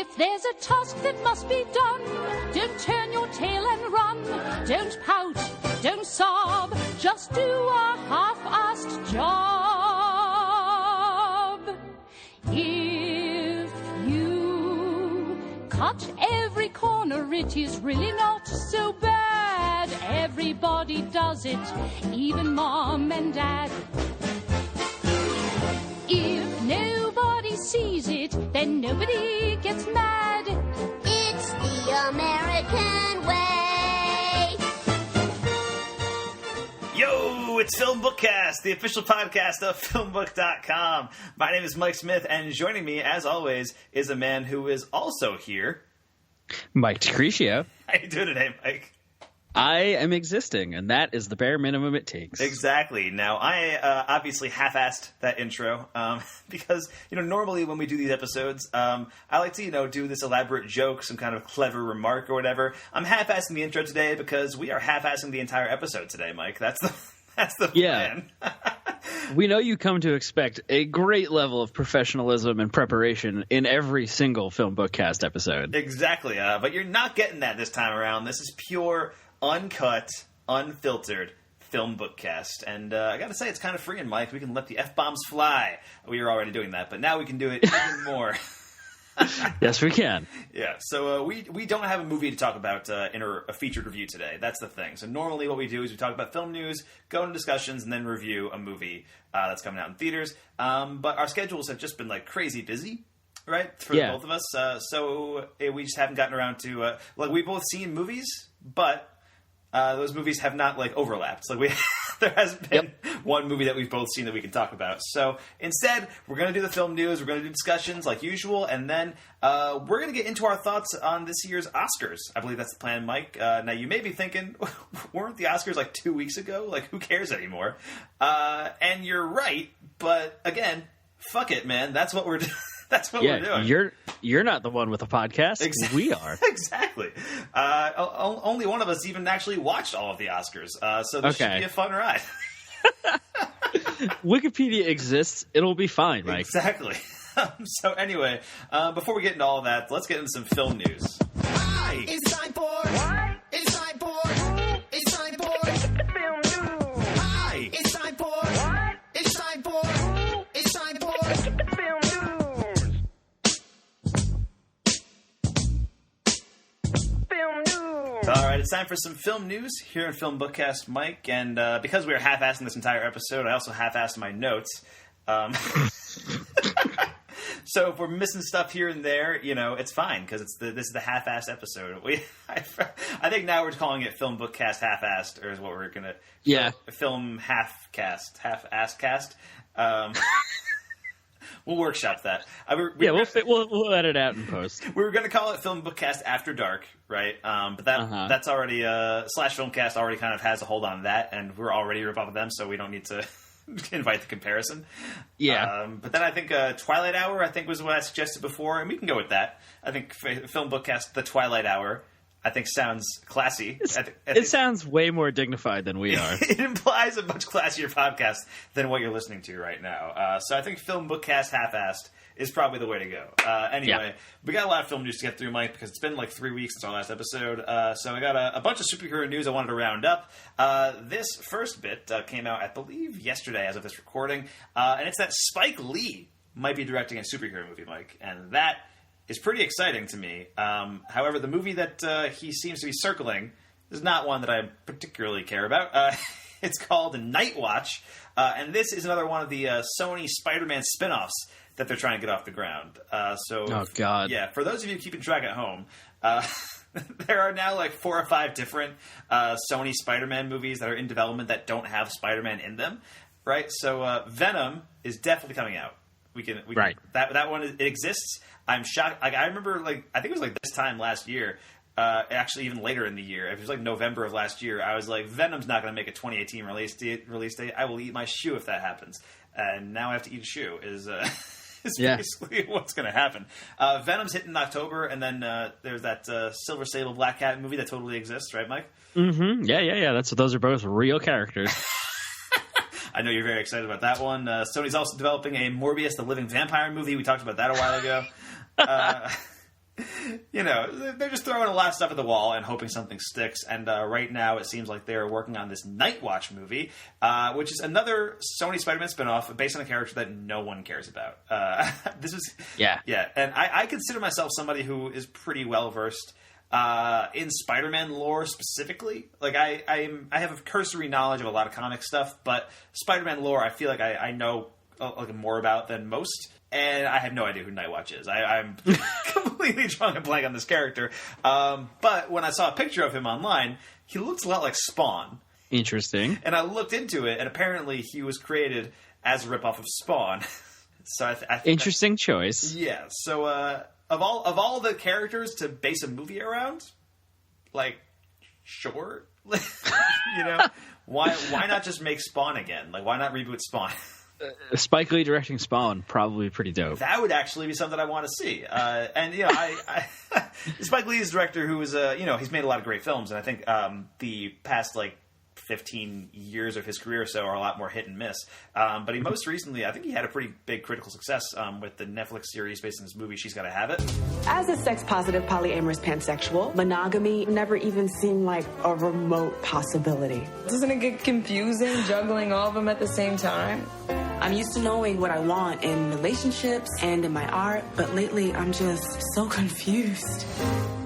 If there's a task that must be done, don't turn your tail and run. Don't pout, don't sob, just do a half-assed job. If you cut every corner, it is really not so bad. Everybody does it, even Mom and Dad. If nobody sees it, then nobody gets mad. It's the American way. Yo, it's FilmBookCast, the official podcast of FilmBook.com. My name is Mike Smith, and joining me, as always, is a man who is also here. Mike Decretio. How you doing today, Mike? I am existing, and that is the bare minimum it takes. Exactly. Now, I obviously half-assed that intro because, normally when we do these episodes, I like to, do this elaborate joke, some kind of clever remark or whatever. I'm half-assing the intro today because we are half-assing the entire episode today, Mike. That's the plan. We know you come to expect a great level of professionalism and preparation in every single FilmBookCast episode. Exactly. But you're not getting that this time around. This is pure, uncut, unfiltered FilmBookCast. And I gotta say, it's kind of freeing, Mike. We can let the F-bombs fly. We were already doing that, but now we can do it even more. Yes, we can. Yeah, so we don't have a movie to talk about in a featured review today. That's the thing. So normally what we do is we talk about film news, go into discussions, and then review a movie that's coming out in theaters. But our schedules have just been crazy busy. Right? For both of us. So we just haven't gotten around to... we've both seen movies, but those movies have not, overlapped. So there hasn't been one movie that we've both seen that we can talk about. So instead, we're going to do the film news, we're going to do discussions like usual, and then we're going to get into our thoughts on this year's Oscars. I believe that's the plan, Mike. Now, you may be thinking, weren't the Oscars 2 weeks ago? Who cares anymore? And you're right, but again, fuck it, man. That's what we're doing. That's what we're doing. You're not the one with a podcast. Exactly. We are. Exactly. Only one of us even actually watched all of the Oscars, so this should be a fun ride. Wikipedia exists. It'll be fine, Mike. Exactly. So anyway, before we get into all of that, let's get into some film news. Hi! It's time for... What? It's time for... It's time for... Film news! Hi! It's time for... What? It's time for... It's time for... Film news! Film news! All right, it's time for some film news here in FilmBookCast, Mike. And because we were half-assing this entire episode, I also half-assed my notes. So if we're missing stuff here and there, it's fine because this is the half-assed episode. I think now we're calling it FilmBookCast half-assed, or is what we're gonna film half-cast, half-assed cast. We'll workshop that. We'll edit out in post. We were going to call it FilmBookCast After Dark, right? But that's already Slash Filmcast already kind of has a hold on that, and we're already ripped off of them, so we don't need to invite the comparison. Yeah. But then I think Twilight Hour, I think was what I suggested before, and we can go with that. I think FilmBookCast The Twilight Hour, I think sounds classy. It sounds way more dignified than we are. It implies a much classier podcast than what you're listening to right now. So I think FilmBookCast half-assed is probably the way to go. Anyway, we got a lot of film news to get through, Mike, because it's been 3 weeks since our last episode. So I got a bunch of superhero news I wanted to round up. This first bit came out, I believe, yesterday as of this recording. And it's that Spike Lee might be directing a superhero movie, Mike. And that is pretty exciting to me. However, the movie that he seems to be circling is not one that I particularly care about. It's called Night Watch, and this is another one of the Sony Spider-Man spin-offs that they're trying to get off the ground. Oh, God. Yeah, for those of you keeping track at home, there are now 4 or 5 different Sony Spider-Man movies that are in development that don't have Spider-Man in them, right? So Venom is definitely coming out. We can that one, it exists. I'm shocked. I remember, I think it was this time last year, actually even later in the year. It was November of last year. I was like, Venom's not going to make a 2018 release date. I will eat my shoe if that happens. And now I have to eat a shoe is basically what's going to happen. Venom's hitting in October, and then there's that Silver Sable Black Cat movie that totally exists, right, Mike? Mm-hmm. Yeah. Those are both real characters. I know you're very excited about that one. Sony's also developing a Morbius the Living Vampire movie. We talked about that a while ago. they're just throwing a lot of stuff at the wall and hoping something sticks. And right now, it seems like they're working on this Night Watch movie, which is another Sony Spider-Man spinoff based on a character that no one cares about. Yeah. And I consider myself somebody who is pretty well versed in Spider-Man lore specifically. Like I have a cursory knowledge of a lot of comic stuff, but Spider-Man lore, I feel like I know more about than most. And I have no idea who Nightwatch is. I'm completely drawing a blank on this character. But when I saw a picture of him online, he looks a lot like Spawn. Interesting. And I looked into it, and apparently he was created as a ripoff of Spawn. So I think interesting choice. Yeah. So of all the characters to base a movie around, like, sure, why not just make Spawn again? Like, why not reboot Spawn? Spike Lee directing Spawn, probably pretty dope. That would actually be something I want to see. And Spike Lee is a director who is he's made a lot of great films, and I think the past 15 years of his career or so are a lot more hit and miss. But he most recently, I think he had a pretty big critical success with the Netflix series based on his movie She's Gotta Have It. As a sex-positive, polyamorous pansexual, monogamy never even seemed like a remote possibility. Doesn't it get confusing juggling all of them at the same time? I'm used to knowing what I want in relationships and in my art, but lately I'm just so confused.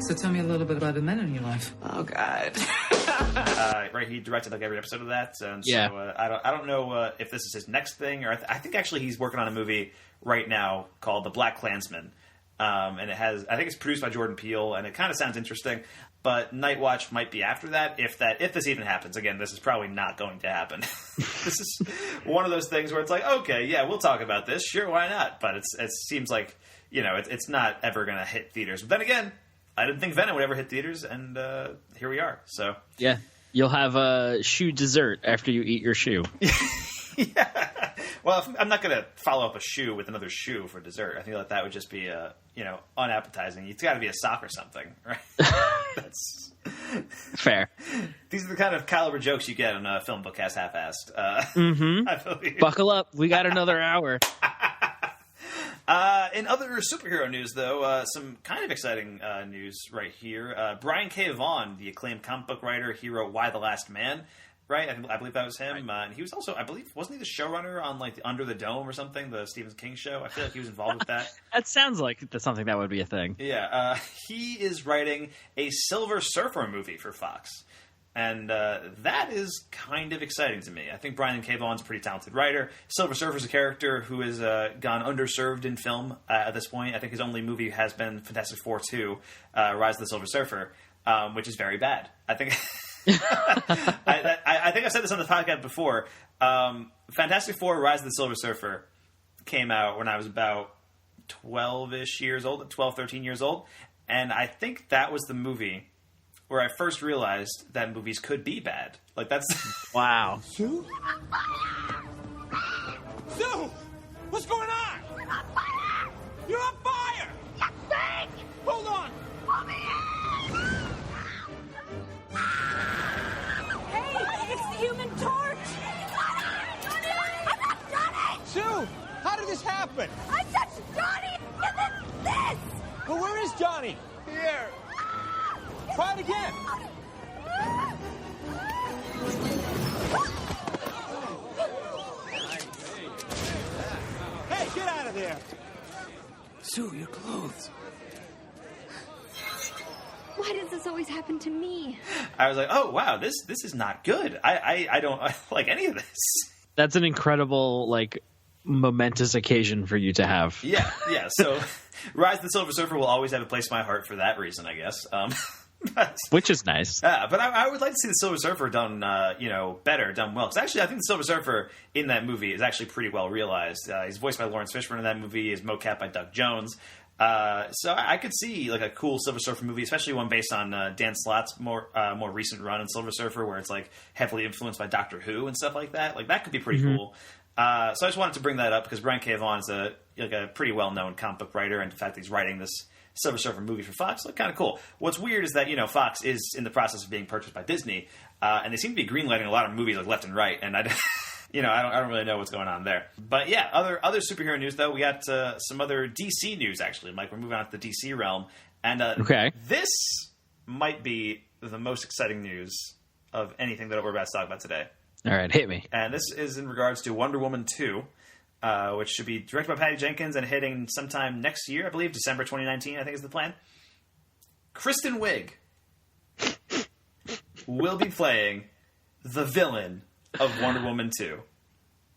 So tell me a little bit about the men in your life. Oh, God. Right, he directed every episode of that, and yeah. So I don't know if this is his next thing, or I think actually he's working on a movie right now called The Black Klansman, and I think it's produced by Jordan Peele, and it kind of sounds interesting. But Night Watch might be after that, if this even happens. Again, this is probably not going to happen. This is one of those things where it's like, okay, yeah, we'll talk about this, sure, why not? But it seems like it's not ever going to hit theaters. But then again, I didn't think Venom would ever hit theaters, and here we are. So yeah, you'll have a shoe dessert after you eat your shoe. Yeah. Well, I'm not going to follow up a shoe with another shoe for dessert. I feel like that would just be unappetizing. It's got to be a sock or something, right? That's fair. These are the kind of caliber jokes you get on FilmBookCast Half-Assed. I believe. Buckle up. We got another hour. In other superhero news, though, some kind of exciting news right here. Brian K. Vaughan, the acclaimed comic book writer, he wrote Why the Last Man, right? I believe that was him. And he was also, I believe, wasn't he the showrunner on the Under the Dome or something, the Stephen King show? I feel like he was involved with that. That sounds like that's something that would be a thing. Yeah. He is writing a Silver Surfer movie for Fox. And that is kind of exciting to me. I think Brian K. Vaughan's a pretty talented writer. Silver Surfer's a character who has gone underserved in film at this point. I think his only movie has been Fantastic Four 2, Rise of the Silver Surfer, which is very bad. I think I think I've said this on the podcast before. Fantastic Four, Rise of the Silver Surfer came out when I was about 12-ish years old, 12, 13 years old. And I think that was the movie where I first realized that movies could be bad. Like, that's... Wow. Sue? Sue! What's going on? You're on fire! You're on fire! You stink! Hold on! Pull me in! Hey, it's the Human Torch! I got Johnny! Sue! How did this happen? I touched Johnny, and then this! Well, where is Johnny? Here. Try it again. Hey, get out of there. Sue, your clothes. Why does this always happen to me? I was like, oh, wow, this is not good. I don't like any of this. That's an incredible, momentous occasion for you to have. Yeah. So, Rise of the Silver Surfer will always have a place in my heart for that reason, I guess. Which is nice. But I would like to see the Silver Surfer done, better, done well. Because actually, I think the Silver Surfer in that movie is actually pretty well realized. He's voiced by Lawrence Fishburne in that movie. He's mocap by Doug Jones. So I could see a cool Silver Surfer movie, especially one based on Dan Slott's more recent run in Silver Surfer, where it's heavily influenced by Doctor Who and stuff like that. That could be pretty cool. So I just wanted to bring that up because Brian K. Vaughan is a pretty well known comic book writer, and in fact he's writing this Silver Surfer movie for Fox. Kind of cool. What's weird is that Fox is in the process of being purchased by Disney, and they seem to be greenlighting a lot of movies left and right. And I don't really know what's going on there. But yeah, other superhero news though. We got some other DC news actually. Mike, we're moving on to the DC realm, and this might be the most exciting news of anything that we're about to talk about today. All right, hit me. And this is in regards to Wonder Woman 2, which should be directed by Patty Jenkins and hitting sometime next year, I believe, December 2019, I think is the plan. Kristen Wiig will be playing the villain of Wonder Woman 2.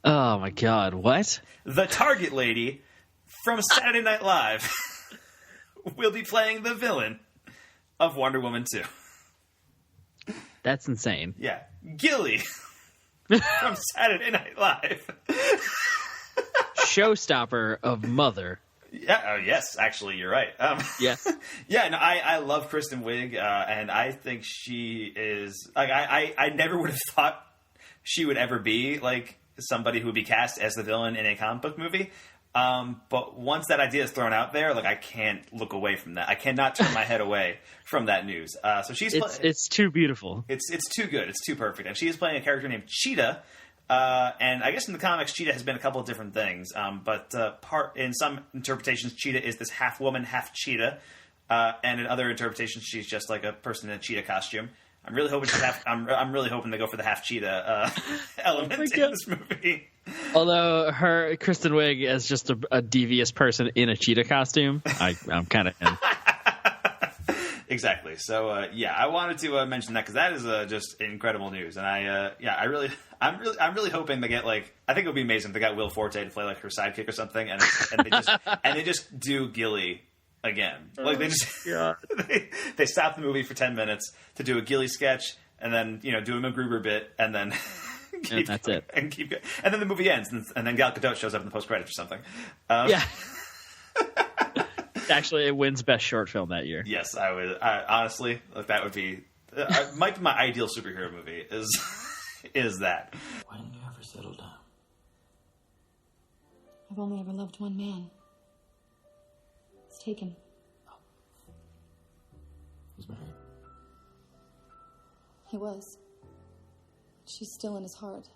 Oh, my God. What? The Target lady from Saturday Night Live will be playing the villain of Wonder Woman 2. That's insane. Yeah. Gilly from Saturday Night Live. Showstopper of Mother. Yeah. Yes, actually, you're right. Yes. Yeah. No, I love Kristen Wiig, and I think she is like I never would have thought she would ever be like somebody who would be cast as the villain in a comic book movie. But once that idea is thrown out there, like I can't look away from that. I cannot turn my head away from that news. So it's too beautiful. It's too good. It's too perfect. And she is playing a character named Cheetah. And I guess in the comics, Cheetah has been a couple of different things. But in some interpretations, Cheetah is this half woman, half cheetah. And in other interpretations, she's just like a person in a cheetah costume. I'm really hoping I'm really hoping they go for the half cheetah element in this movie. Although Kristen Wiig as just a devious person in a cheetah costume, I'm kind of in. Exactly. So I wanted to mention that because that is just incredible news, and I'm really hoping they get like I think it would be amazing if they got Will Forte to play like her sidekick or something, and they just do Gilly again. Like they just they stop the movie for 10 minutes to do a Gilly sketch, and then do a MacGruber bit, and then. And that's it. And keep going. And then the movie ends, and then Gal Gadot shows up in the post-credits or something. Yeah. Actually, it wins Best Short Film that year. Yes, I would. Honestly, that would be might be my ideal superhero movie. Is that? Why didn't you ever settle down? I've only ever loved one man. It's taken. He's married. He was. She's still in his heart.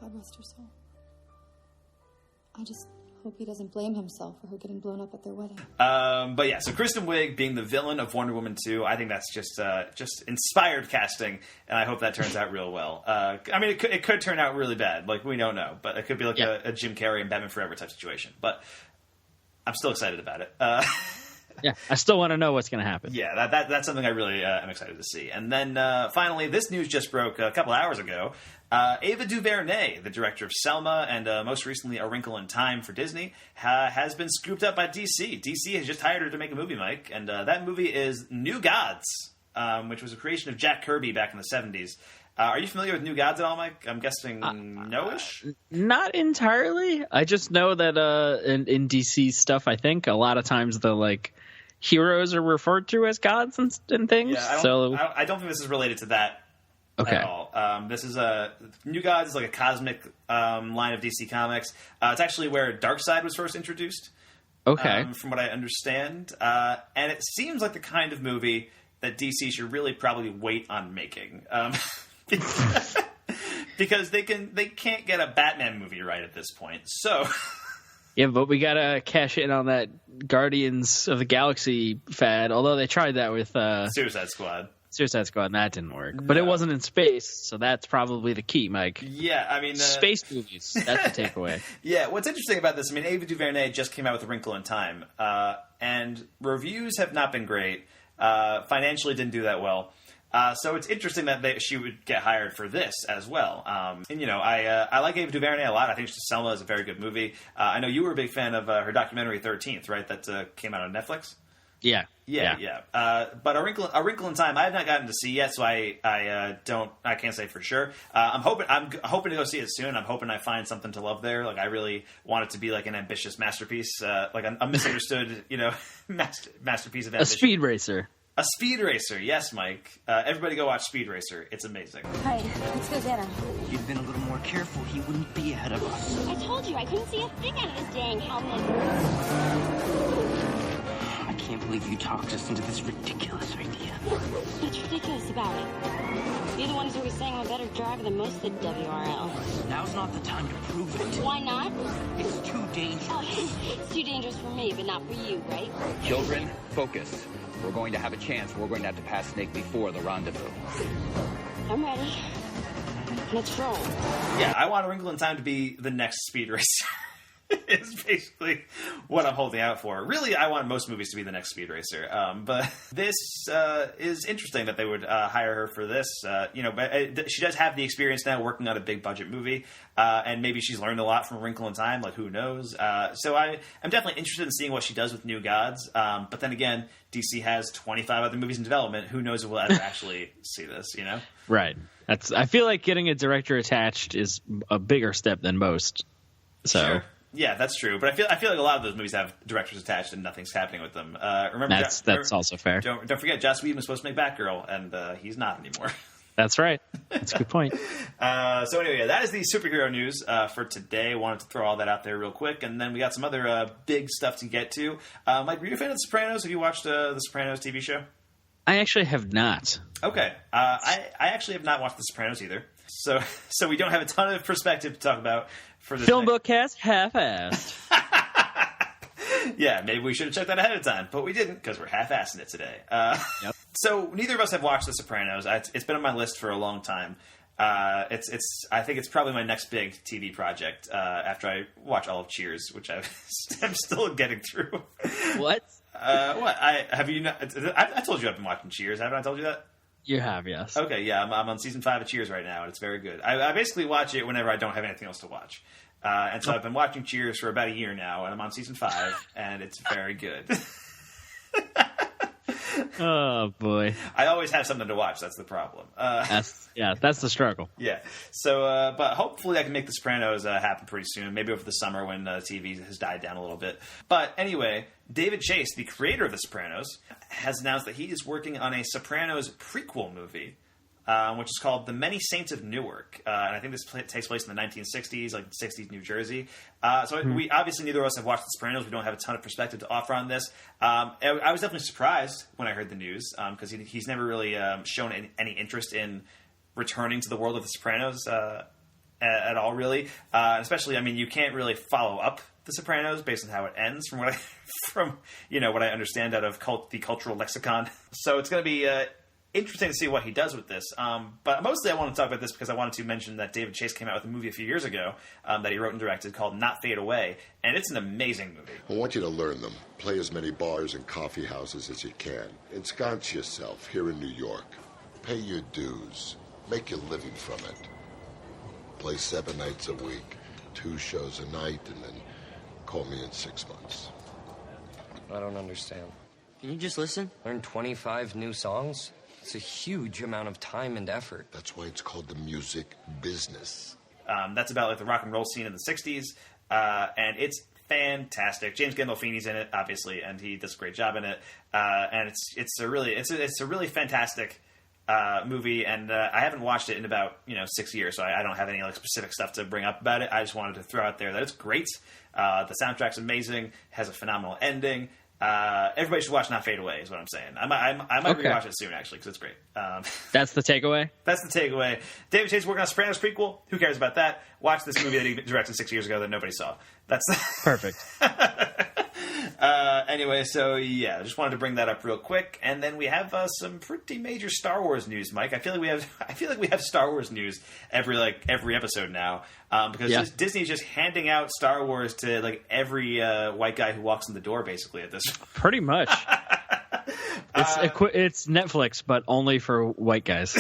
God rest her soul. I just hope he doesn't blame himself for her getting blown up at their wedding. But yeah, so Kristen Wiig being the villain of Wonder Woman 2, I think that's just inspired casting, and I hope that turns out real well. I mean, it could turn out really bad, like we don't know, but it could be like a Jim Carrey and Batman Forever type situation. But I'm still excited about it. Yeah, I still want to know what's going to happen. Yeah, that's something I really am excited to see. And then finally, this news just broke a couple hours ago. Ava DuVernay, the director of Selma and most recently A Wrinkle in Time for Disney, has been scooped up by DC. DC has just hired her to make a movie, Mike, and that movie is New Gods, which was a creation of Jack Kirby back in the 70s. Are you familiar with New Gods at all, Mike? I'm guessing no-ish? Not entirely. I just know that in DC stuff, I think, a lot of times the heroes are referred to as gods and things. Yeah, I don't think this is related to that at all. This is New Gods is like a cosmic line of DC Comics. It's actually where Darkseid was first introduced. Okay. From what I understand. And it seems like the kind of movie that DC should really probably wait on making. Because they can't get a Batman movie right at this point. So yeah, but we gotta cash in on that Guardians of the Galaxy fad. Although they tried that with Suicide Squad, and that didn't work. No. But it wasn't in space, so that's probably the key, Mike. Yeah, I mean space movies. That's the takeaway. Yeah, what's interesting about this? I mean, Ava DuVernay just came out with A Wrinkle in Time, and reviews have not been great. Financially, didn't do that well. So it's interesting that she would get hired for this as well. And I like Ava DuVernay a lot. I think Selma is a very good movie. I know you were a big fan of her documentary 13th, right? That came out on Netflix. Yeah. But A Wrinkle in Time, I have not gotten to see yet, so I can't say for sure. I'm hoping to go see it soon. I'm hoping I find something to love there. Like I really want it to be like an ambitious masterpiece, like a misunderstood, masterpiece of ambition. A speed racer. A Speed Racer, yes, Mike. Everybody go watch Speed Racer. It's amazing. Hey, let's go get him. If you'd been a little more careful, he wouldn't be ahead of us. I told you, I couldn't see a thing out of his dang helmet. I can't believe you talked us into this ridiculous idea. What's ridiculous about it? You're the ones who were saying I'm a better driver than most of the WRL. Now's not the time to prove it. Why not? It's too dangerous. Oh, it's too dangerous for me, but not for you, right? Children, focus. We're going to have a chance. We're going to have to pass Snake before the rendezvous. I'm ready. Let's roll. Yeah, I want A Wrinkle in Time to be the next Speed Racer. Is basically what I'm holding out for. Really, I want most movies to be the next Speed Racer. But this is interesting that they would hire her for this. She does have the experience now working on a big budget movie, and maybe she's learned a lot from A Wrinkle in Time. Like, who knows? So I'm definitely interested in seeing what she does with New Gods. But then again, DC has 25 other movies in development. Who knows if we'll ever actually see this? You know? Right. I feel like getting a director attached is a bigger step than most. So. Sure. Yeah, that's true. But I feel like a lot of those movies have directors attached and nothing's happening with them. Remember, that's also fair. Don't forget, Joss Whedon was supposed to make Batgirl, and he's not anymore. That's right. That's a good point. So anyway, that is the superhero news for today. Wanted to throw all that out there real quick, and then we got some other big stuff to get to. Mike, were you a fan of The Sopranos? Have you watched the Sopranos TV show? I actually have not. Okay. I actually have not watched The Sopranos either. So we don't have a ton of perspective to talk about for this. FilmBookCast half-assed. Yeah, maybe we should have checked that ahead of time, but we didn't because we're half-assing it today. Yep. So neither of us have watched The Sopranos. It's been on my list for a long time. I think it's probably my next big TV project after I watch all of Cheers, which I'm still getting through. What? What? I told you I've been watching Cheers. Haven't I told you that? You have, yes. Okay, yeah, I'm on season 5 of Cheers right now, and it's very good. I basically watch it whenever I don't have anything else to watch. And so I've been watching Cheers for about a year now, and I'm on season 5, and it's very good. Oh, boy. I always have something to watch, that's the problem. That's the struggle. Yeah. So, but hopefully I can make The Sopranos happen pretty soon, maybe over the summer when TV has died down a little bit. But anyway, David Chase, the creator of The Sopranos, has announced that he is working on a Sopranos prequel movie, which is called The Many Saints of Newark. And I think this takes place in the 1960s, like 60s New Jersey. We obviously, neither of us have watched The Sopranos. We don't have a ton of perspective to offer on this. I was definitely surprised when I heard the news because he's never really shown any interest in returning to the world of The Sopranos at all, really. Especially, I mean, you can't really follow up The Sopranos based on how it ends from what I understand out of the cultural lexicon. So it's going to be interesting to see what he does with this. But mostly I want to talk about this because I wanted to mention that David Chase came out with a movie a few years ago that he wrote and directed called Not Fade Away, and it's an amazing movie. I want you to learn them. Play as many bars and coffee houses as you can. Ensconce yourself here in New York. Pay your dues. Make your living from it. Play 7 nights a week, 2 shows a night, and then call me in 6 months. I don't understand. Can you just listen? Learn 25 new songs? It's a huge amount of time and effort. That's why it's called the music business. That's about like the rock and roll scene in the 60s, and it's fantastic. James Gandolfini's in it, obviously, and he does a great job in it. And it's a really fantastic movie, and I haven't watched it in about 6 years, so I don't have any specific stuff to bring up about it. I just wanted to throw out there that it's great. The soundtrack's amazing, has a phenomenal ending. Everybody should watch Not Fade Away, is what I'm saying. I might rewatch it soon, actually, because it's great. That's the takeaway? That's the takeaway. David Chase working on a Sopranos prequel. Who cares about that? Watch this movie that he directed 6 years ago that nobody saw. That's perfect. Anyway, so yeah, just wanted to bring that up real quick, and then we have some pretty major Star Wars news, Mike. I feel like we have Star Wars news every episode now, because Disney's just handing out Star Wars to every white guy who walks in the door, basically at this. Pretty much. It's Netflix, but only for white guys.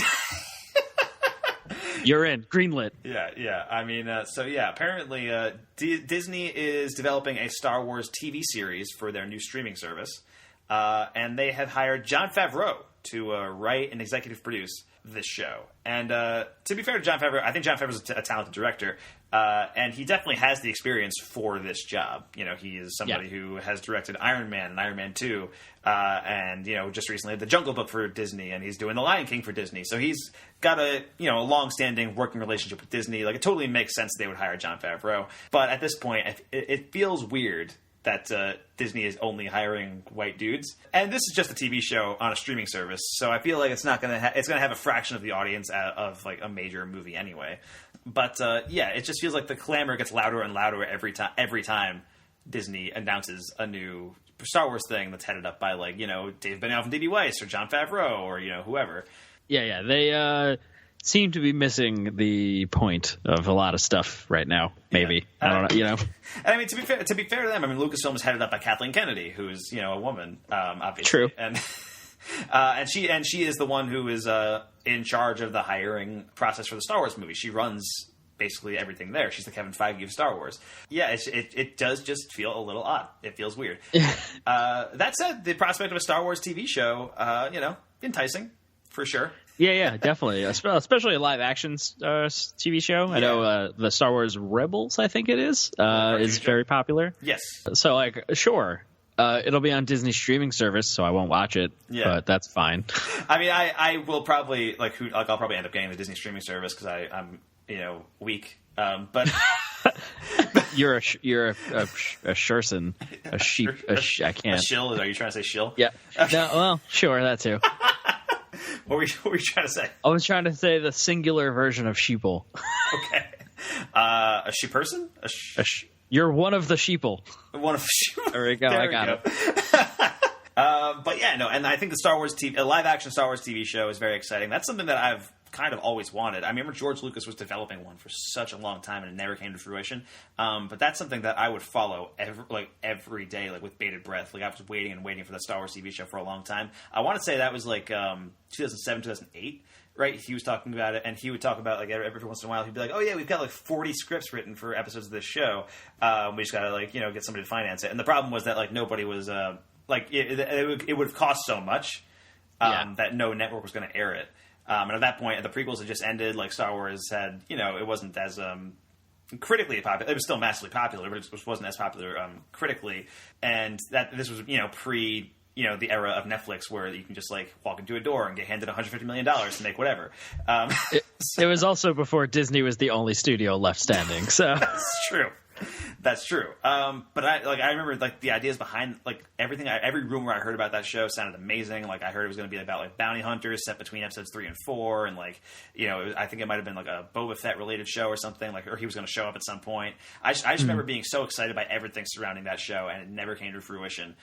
You're in. Greenlit. Yeah. I mean, apparently Disney is developing a Star Wars TV series for their new streaming service. And they have hired Jon Favreau to write and executive produce this show. And to be fair to Jon Favreau, I think Jon Favreau's a talented director. And he definitely has the experience for this job. He is somebody who has directed Iron Man and Iron Man 2. And just recently had The Jungle Book for Disney, and he's doing The Lion King for Disney. So he's got a long-standing working relationship with Disney. It totally makes sense they would hire Jon Favreau. But at this point, it feels weird that Disney is only hiring white dudes. And this is just a TV show on a streaming service, so I feel like it's not going to it's going to have a fraction of the audience of like a major movie anyway. But yeah, it just feels like the clamor gets louder and louder every time Disney announces a new Star Wars thing that's headed up by like, you know, Dave Benioff and D.B. Weiss or Jon Favreau or, you know, whoever. Yeah, they seem to be missing the point of a lot of stuff right now. Maybe I don't know. You know, and I mean, to be fair to them, I mean, Lucasfilm is headed up by Kathleen Kennedy, who's, you know, a woman, obviously. True. And she is the one who is in charge of the hiring process for the Star Wars movie. She runs basically everything there. She's the Kevin Feige of Star Wars. Yeah, it does just feel a little odd. It feels weird. That said, the prospect of a Star Wars TV show, you know, enticing for sure. Yeah, definitely. Especially a live action TV show. I know the Star Wars Rebels, I think it is very popular. Yes. So, like, sure. It'll be on Disney streaming service, so I won't watch it, but that's fine. I mean, I will probably, I'll probably end up getting the Disney streaming service because I'm, you know, weak. But you're a shurson, a sheep. I can't. A shill? Are you trying to say shill? Yeah. No, well, sure, that too. What were you trying to say? I was trying to say the singular version of sheeple. Okay. A sheep person? You're one of the sheeple. One of the sheeple. There we go. I got it. But yeah, no, and I think a live action Star Wars TV show is very exciting. That's something that I've kind of always wanted. I remember George Lucas was developing one for such a long time and it never came to fruition. But that's something that I would follow every day, like with bated breath. Like I was waiting for the Star Wars TV show for a long time. I want to say that was like 2007, 2008. Right, he was talking about it, and he would talk about, like, every once in a while, he'd be like, oh, yeah, we've got, like, 40 scripts written for episodes of this show. We just got to, like, you know, get somebody to finance it. And the problem was that, like, nobody was, it would cost so much that no network was going to air it. And at that point, the prequels had just ended. Like, Star Wars had, you know, it wasn't as critically popular. It was still massively popular, but it just wasn't as popular critically. And this was, you know, the era of Netflix where you can just like walk into a door and get handed $150 million to make whatever. It was also before Disney was the only studio left standing. So That's true. But I remember like the ideas behind like everything. Every rumor I heard about that show sounded amazing. Like I heard it was going to be about like bounty hunters set between episodes 3 and 4, and like, you know, I think it might have been like a Boba Fett related show or something. Like, or he was going to show up at some point. I just remember being so excited by everything surrounding that show, and it never came to fruition.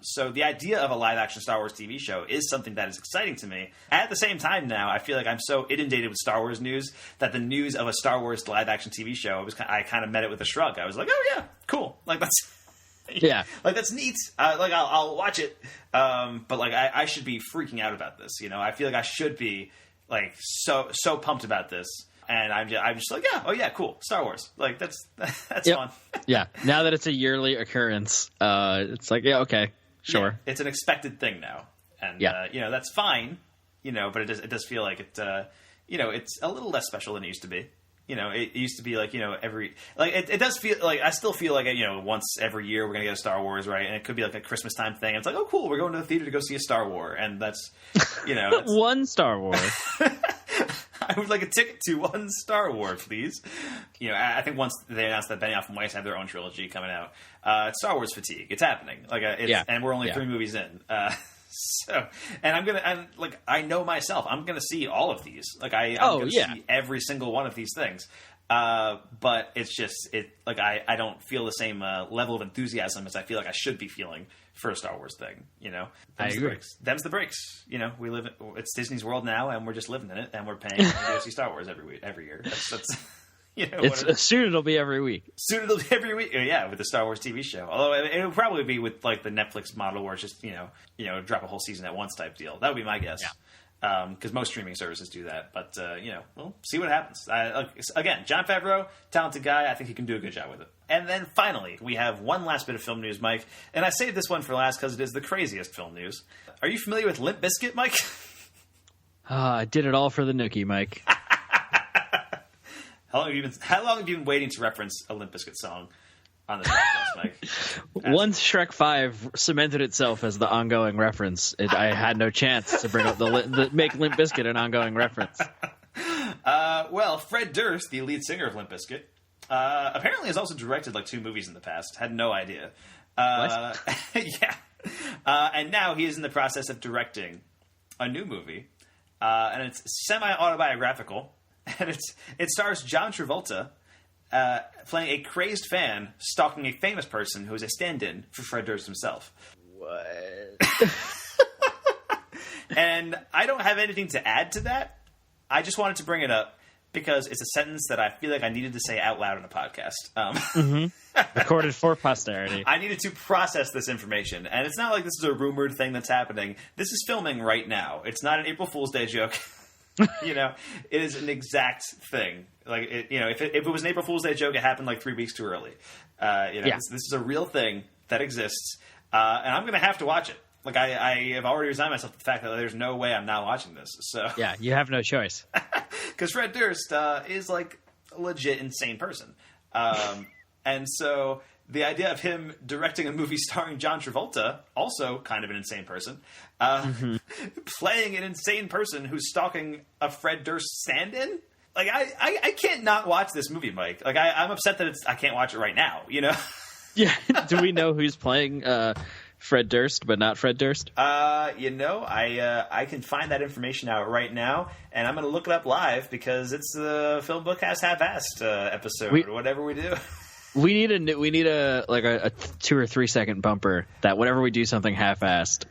So the idea of a live-action Star Wars TV show is something that is exciting to me. At the same time now, I feel like I'm so inundated with Star Wars news that the news of a Star Wars live-action TV show, I kind of met it with a shrug. I was like, oh yeah, cool. Like that's neat. Like I'll watch it. But like I should be freaking out about this. You know, I feel like I should be like so pumped about this. And I'm just like, yeah, oh yeah, cool, Star Wars. Like that's fun. Yeah. Now that it's a yearly occurrence, it's like, yeah, okay, sure. Yeah, it's an expected thing now, and you know, that's fine. You know, but it does feel like it. You know, it's a little less special than it used to be. You know, it used to be like, you know, it does feel like I still feel like, you know, once every year we're gonna get a Star Wars, right? And it could be like a Christmas time thing. It's like, oh cool, we're going to the theater to go see a Star Wars, and that's, you know, one Star Wars. I would like a ticket to one Star Wars, please. You know, I think once they announced that Benioff and Weiss have their own trilogy coming out, Star Wars fatigue. It's happening. Like, and we're only 3 movies in. So, and I know myself. I'm gonna see all of these. Like, I'm gonna see every single one of these things. But it's just I don't feel the same level of enthusiasm as I feel like I should be feeling for a Star Wars thing. You know, I agree. Them's the breaks. You know, it's Disney's world now, and we're just living in it, and we're paying to go see Star Wars every year. That's you know, soon it'll be every week. Soon it'll be every week. Yeah, with the Star Wars TV show. Although it'll probably be with like the Netflix model, where it's just you know drop a whole season at once type deal. That would be my guess. Yeah. Because most streaming services do that. But, you know, we'll see what happens. Again, Jon Favreau, talented guy. I think he can do a good job with it. And then finally, we have one last bit of film news, Mike. And I saved this one for last because it is the craziest film news. Are you familiar with Limp Bizkit, Mike? I did it all for the nookie, Mike. How long have you been waiting to reference a Limp Bizkit song on this podcast, Mike? Once Shrek 5 cemented itself as the ongoing reference, I had no chance to bring up make Limp Bizkit an ongoing reference. Well, Fred Durst, the lead singer of Limp Bizkit, Apparently has also directed like 2 movies in the past. Had no idea. What? Yeah. And now he is in the process of directing a new movie. And it's semi-autobiographical. And it stars John Travolta playing a crazed fan stalking a famous person who is a stand-in for Fred Durst himself. What? And I don't have anything to add to that. I just wanted to bring it up because it's a sentence that I feel like I needed to say out loud in a podcast. Recorded for posterity. I needed to process this information. And it's not like this is a rumored thing that's happening. This is filming right now. It's not an April Fool's Day joke. It is an exact thing. Like, if it was an April Fool's Day joke, it happened like 3 weeks too early. This is a real thing that exists. And I'm going to have to watch it. Like, I have already resigned myself to the fact that there's no way I'm not watching this. So yeah, you have no choice. Because Fred Durst is, like, a legit insane person. And so the idea of him directing a movie starring John Travolta, also kind of an insane person, playing an insane person who's stalking a Fred Durst stand-in? Like, I can't not watch this movie, Mike. Like, I'm upset that I can't watch it right now, Yeah. Do we know who's playing Fred Durst, but not Fred Durst? I can find that information out right now, and I'm going to look it up live because it's the FilmBookCast half-assed episode, whatever we do. We need a 2 or 3 second bumper that whenever we do something half-assed,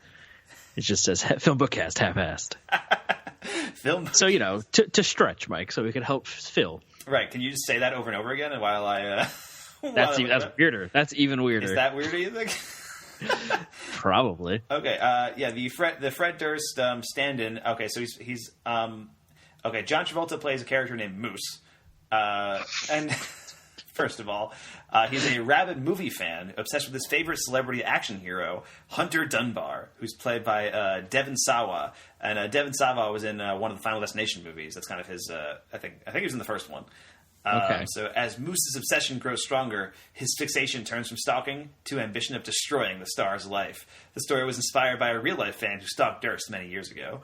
it just says FilmBookCast half-assed. So to stretch, Mike, so we can help Phil. Right? Can you just say that over and over again? And while I that's weirder. That's even weirder. Is that weirder? You think? Probably. Okay. The Fred Durst stand-in. Okay, so he's okay. John Travolta plays a character named Moose, and first of all, he's a rabid movie fan, obsessed with his favorite celebrity action hero, Hunter Dunbar, who's played by Devon Sawa, and Devon Sawa was in one of the Final Destination movies. That's kind of his. I think he was in the first one. Okay. So as Moose's obsession grows stronger, his fixation turns from stalking to ambition of destroying the star's life. The story was inspired by a real-life fan who stalked Durst many years ago.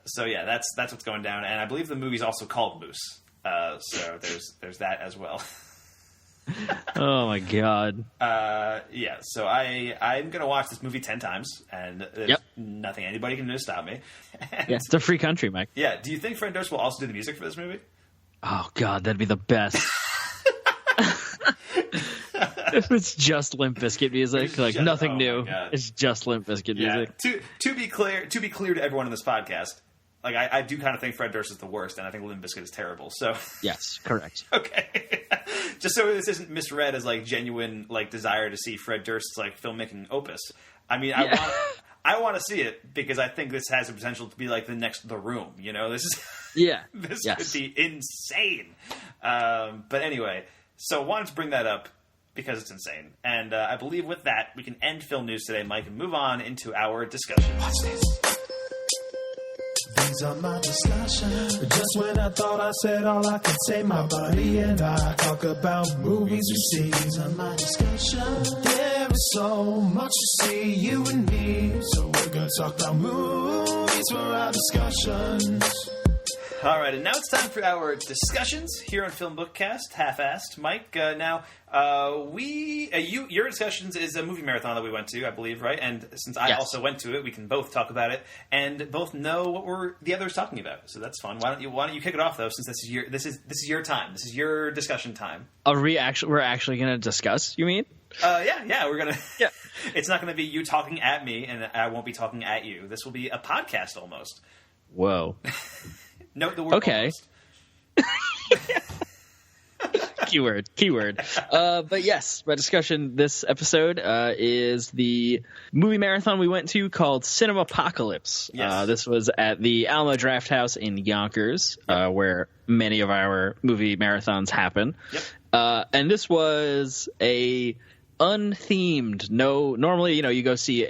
So yeah, that's what's going down. And I believe the movie's also called Moose. So there's that as well. Oh my god. Yeah, so I'm going to watch this movie 10 times, and there's nothing anybody can do to stop me. And, it's a free country, Mike. Yeah, do you think Fred Durst will also do the music for this movie? Oh god, that'd be the best. If it's just Limp Bizkit music, nothing new. It's just Limp Bizkit music. To be clear to everyone in this podcast, like I do kind of think Fred Durst is the worst, and I think Limp Bizkit is terrible. So yes, correct. Okay, just so this isn't misread as like genuine like desire to see Fred Durst's like filmmaking opus. I mean, I want to see it because I think this has the potential to be like the next The Room. This is this could be insane. But anyway, so I wanted to bring that up because it's insane. And I believe with that, we can end film news today, Mike, and move on into our discussion. Watch this. These are my discussions. Just when I thought I said all I could say, my buddy and I talk about movies we see. These are my discussions. There is so much to see, you and me. So we're going to talk about movies for our discussions. All right, and now it's time for our discussions here on FilmBookCast, half-assed. Mike, now your discussions is a movie marathon that we went to, I believe, right? And since I also went to it, we can both talk about it and both know what the other's talking about. So that's fun. Why don't you kick it off though? Since this is your time. This is your discussion time. We're actually going to discuss? You mean? Yeah, we're gonna. Yeah, it's not going to be you talking at me, and I won't be talking at you. This will be a podcast almost. Whoa. Note the word. Okay. Keyword. But yes, my discussion this episode is the movie marathon we went to called Cinemapocalypse. Yes. This was at the Alamo Drafthouse in Yonkers, where many of our movie marathons happen. Yep. And this was a unthemed. Normally, you go see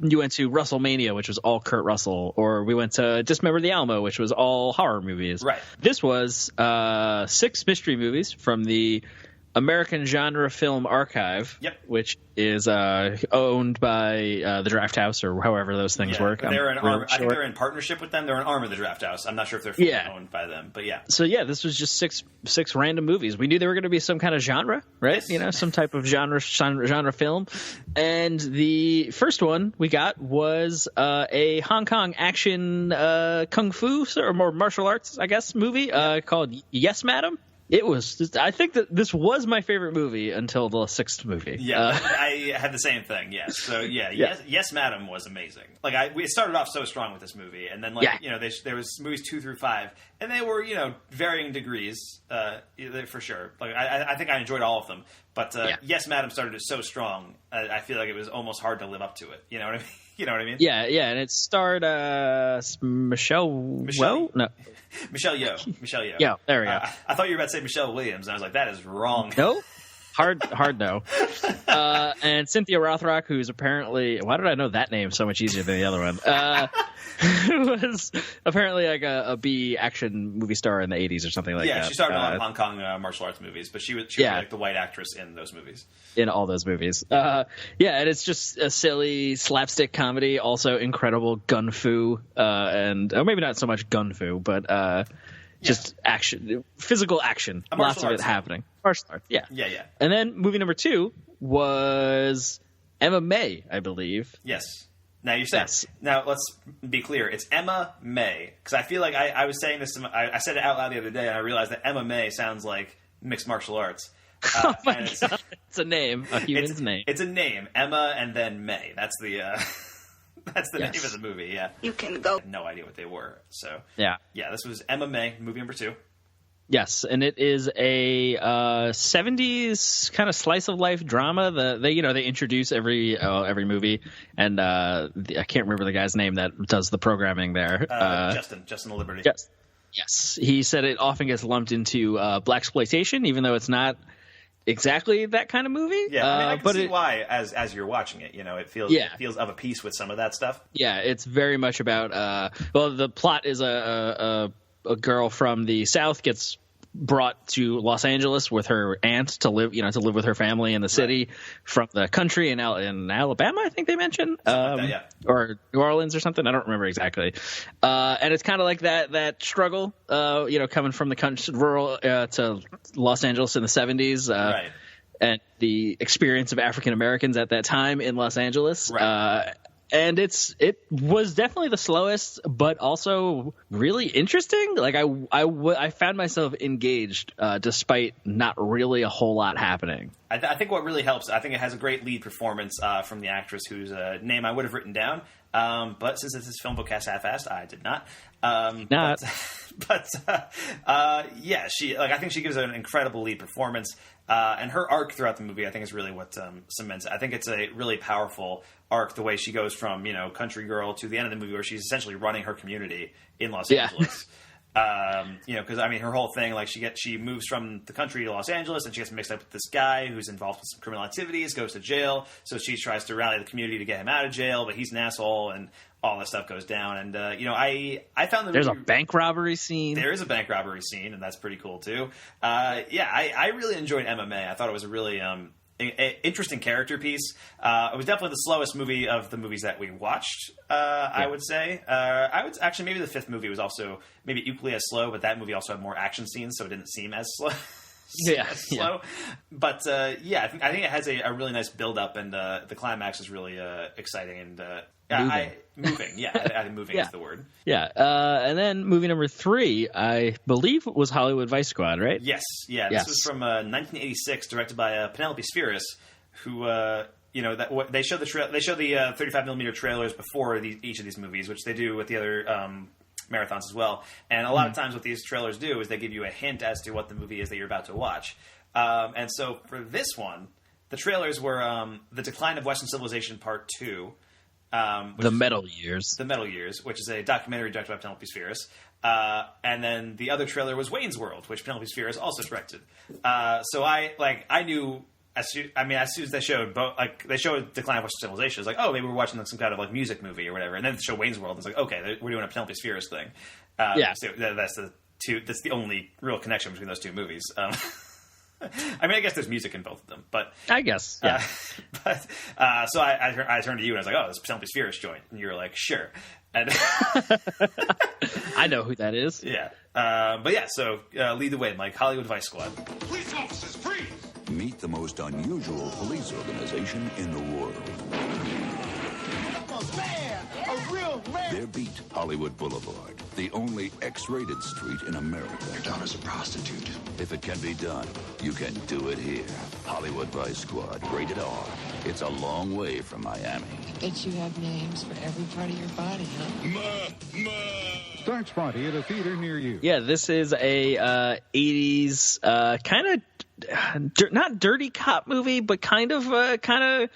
you went to WrestleMania, which was all Kurt Russell, or we went to Dismember the Alamo, which was all horror movies. Right. This was 6 mystery movies from the American Genre Film Archive, which is owned by the Draft House or however those things work. They're I think they're in partnership with them. They're an arm of the Draft House. I'm not sure if they're fully owned by them, but yeah. So yeah, this was just six random movies. We knew there were going to be some kind of genre, right? Yes. You know, some type of genre film. And the first one we got was a Hong Kong action kung fu or more martial arts, I guess, movie called Yes, Madam. It was. I think that this was my favorite movie until the sixth movie. Yeah, I had the same thing. Yes, so yes, Madam was amazing. Like we started off so strong with this movie, and then there was movies 2 through 5, and they were varying degrees for sure. Like I think I enjoyed all of them, but Yes, Madam started it so strong. I feel like it was almost hard to live up to it. You know what I mean? You know what I mean? Yeah, and it starred Michelle Yeoh. No. Michelle Yeoh. Yeah, there we go. I thought you were about to say Michelle Williams, and I was like, that is wrong. No? Hard no. And Cynthia Rothrock, who's apparently... Why did I know that name so much easier than the other one? Was apparently like a B action movie star in the 80s or something like that. Yeah, she started in a lot of Hong Kong martial arts movies, but she was like the white actress in those movies. In all those movies. And it's just a silly slapstick comedy, also incredible gun fu, and maybe not so much gun fu, but just action, physical action, lots of it happening. Martial arts, yeah. And then movie number 2 was Emma May, I believe. Yes. Now you said. Yes. Now let's be clear. It's Emma May, because I feel like I was saying this. I said it out loud the other day, and I realized that Emma May sounds like mixed martial arts. Oh my God! It's a name, a human's name. It's a name, Emma, and then May. That's the name of the movie. Yeah. You can go. I had no idea what they were. So yeah. This was Emma May, movie number 2. Yes, and it is a 70s kind of slice of life drama. They introduce every movie, and I can't remember the guy's name that does the programming there. Justin Liberty. Yes, he said it often gets lumped into blaxploitation, even though it's not exactly that kind of movie. Yeah, I mean, I can see why as you're watching it. It feels of a piece with some of that stuff. Yeah, it's very much about. The plot is a girl from the South gets brought to Los Angeles with her aunt to live with her family in the city from the country in Alabama, I think they mentioned, or New Orleans or something. I don't remember exactly. And it's kind of like that struggle, coming from the country, rural to Los Angeles in the 70s, right. And the experience of African Americans at that time in Los Angeles. Right. And it was definitely the slowest, but also really interesting. Like I found myself engaged despite not really a whole lot happening. I think what really helps, I think it has a great lead performance from the actress whose name I would have written down. But since this is FilmBookCast half-assed, I did not. She I think she gives an incredible lead performance. And her arc throughout the movie, I think, is really what cements it. I think it's a really powerful arc, the way she goes from, country girl to the end of the movie where she's essentially running her community in Los Angeles. Because, her whole thing, like, she moves from the country to Los Angeles, and she gets mixed up with this guy who's involved with some criminal activities, goes to jail, so she tries to rally the community to get him out of jail, but he's an asshole, and all this stuff goes down. And, I found the movie... There's a bank robbery scene. There is a bank robbery scene, and that's pretty cool, too. I really enjoyed Emma May. I thought it was a really... interesting character piece. It was definitely the slowest movie of the movies that we watched, I would say. Actually, maybe the 5th movie was also maybe equally as slow, but that movie also had more action scenes, so it didn't seem as slow. Slow. But I think it has a really nice build-up, and the climax is really exciting and moving. I think moving is the word. Yeah. And then movie number 3, I believe, was Hollywood Vice Squad, right? Yes. Yeah. This was from 1986, directed by Penelope Spheris, who they show the 35mm trailers before each of these movies, which they do with the other marathons as well. And a lot of times what these trailers do is they give you a hint as to what the movie is that you're about to watch. And so for this one, the trailers were The Decline of Western Civilization Part 2. The Metal Years. The Metal Years, which is a documentary directed by Penelope Spheris. And then the other trailer was Wayne's World, which Penelope Spheris also directed. So I knew... As soon as they showed they showed Decline of Western Civilization, it's like, oh, maybe we're watching some kind of music movie or whatever, and then they show Wayne's World, and it's like, okay, we're doing a Penelope Spheris thing. So that's the only real connection between those two movies. I mean, I guess there's music in both of them, but I guess, yeah. So I turned to you and I was like, "Oh, this Penelope Spheris joint," and you were like, "Sure." And I know who that is. Yeah, but yeah. So lead the way, Mike. Hollywood Vice Squad. Police officers, freeze! Meet the most unusual police organization in the world. Man, a real man. Their beat, Hollywood Boulevard, the only X-rated street in America. Your daughter's a prostitute. If it can be done, you can do it here. Hollywood Vice Squad, rated R. It's a long way from Miami. I bet you have names for every part of your body, huh? Starts Friday at a theater near you. Yeah, this is a 80s kind of not dirty cop movie, but kind of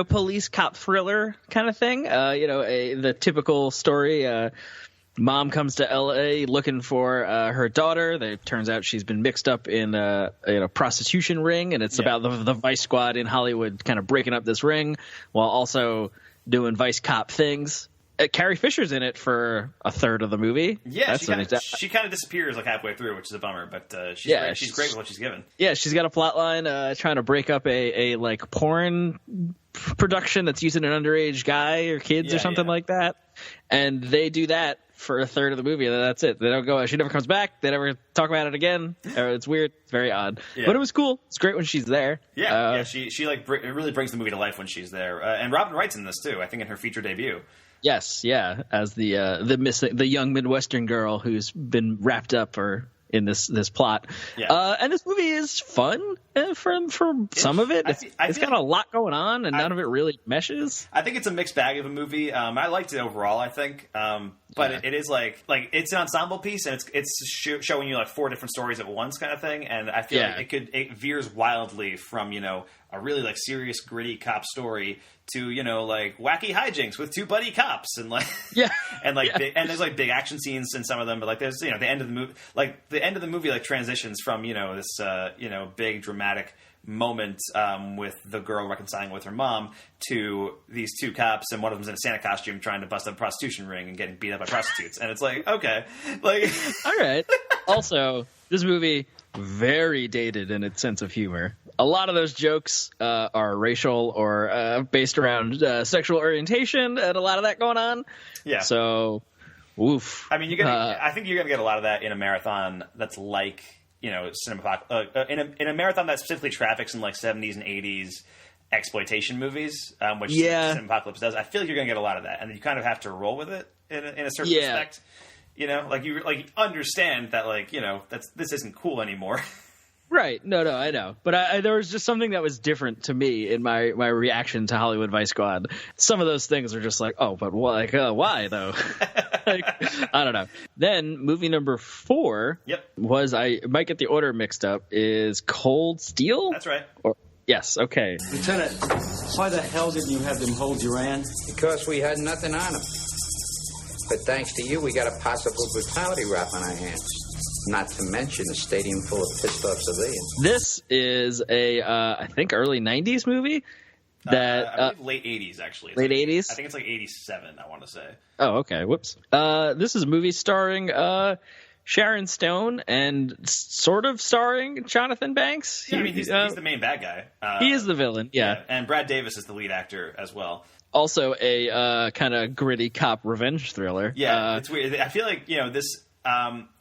police cop thriller kind of thing. The typical story. Mom comes to L.A. looking for her daughter. It turns out she's been mixed up in a prostitution ring, and it's about the Vice Squad in Hollywood kind of breaking up this ring while also doing Vice cop things. Carrie Fisher's in it for a third of the movie. Yeah, she kind of disappears like halfway through, which is a bummer. But she's great with what she's given. Yeah, she's got a plot line trying to break up a like porn production that's using an underage guy or kids or something like that, and they do that for a third of the movie, and that's it. They don't go. She never comes back. They never talk about it again. It's weird. It's very odd, but it was cool. It's great when she's there. Yeah, she like it really brings the movie to life when she's there. And Robin Wright's in this too. I think in her feature debut. Yes, yeah, as the young Midwestern girl who's been wrapped up or in this plot. Yeah. And this movie is fun for some of it. It's got a lot going on, and none of it really meshes. I think it's a mixed bag of a movie. I liked it overall, I think. But it is like it's an ensemble piece, and it's showing you like four different stories at once kind of thing. And I feel like it veers wildly from, a really like serious, gritty cop story to, like wacky hijinks with two buddy cops and like and there's like big action scenes in some of them, but like there's the end of the movie like transitions from this big dramatic moment with the girl reconciling with her mom to these two cops, and one of them's in a Santa costume trying to bust up a prostitution ring and getting beat up by prostitutes, and it's like, okay, like all right. Also, this movie very dated in its sense of humor. A lot of those jokes are racial or based around sexual orientation, and a lot of that going on. Yeah. So, woof. I mean, I think you're gonna get a lot of that in a marathon that's like, in a marathon that specifically traffics in like 70s and 80s exploitation movies, which Cinemapocalypse does. I feel like you're gonna get a lot of that, and you kind of have to roll with it in a certain respect. You understand that this isn't cool anymore. Right. No, I know. But there was just something that was different to me in my reaction to Hollywood Vice Squad. Some of those things are just like, oh, but why though? I don't know. Then movie number 4 was, I might get the order mixed up, is Cold Steel? That's right. Yes, okay. Lieutenant, why the hell didn't you have them hold Duran? Because we had nothing on him. But thanks to you, we got a possible brutality rap on our hands. Not to mention a stadium full of pissed-off civilians. This is a, I think, early 90s movie. I believe late 80s, actually. Late 80s? I think it's like 87, I want to say. Oh, okay. Whoops. This is a movie starring Sharon Stone and sort of starring Jonathan Banks. Yeah, he's the main bad guy. He is the villain, yeah. And Brad Davis is the lead actor as well. Also a kind of gritty cop revenge thriller. Yeah, it's weird. I feel like, this...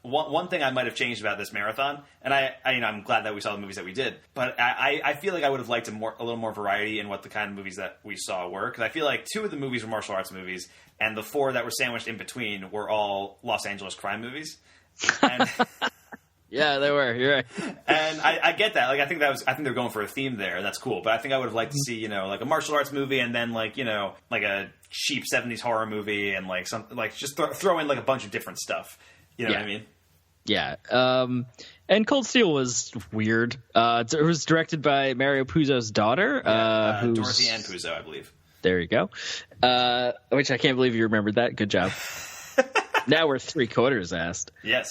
one thing I might have changed about this marathon, and I'm glad that we saw the movies that we did, but I feel like I would have liked a little more variety in what the kind of movies that we saw were, because I feel like 2 of the movies were martial arts movies, and the 4 that were sandwiched in between were all Los Angeles crime movies. And yeah, they were. You're right. And I get that. Like, I think they're going for a theme there. That's cool. But I think I would have liked to see, like a martial arts movie, and then like a cheap 70s horror movie, and like something like just throw in like a bunch of different stuff. You know what I mean? Yeah. And Cold Steel was weird. It was directed by Mario Puzo's daughter. Dorothy Ann Puzo, I believe. There you go. Which I can't believe you remembered that. Good job. Now we're 3/4 assed. Yes.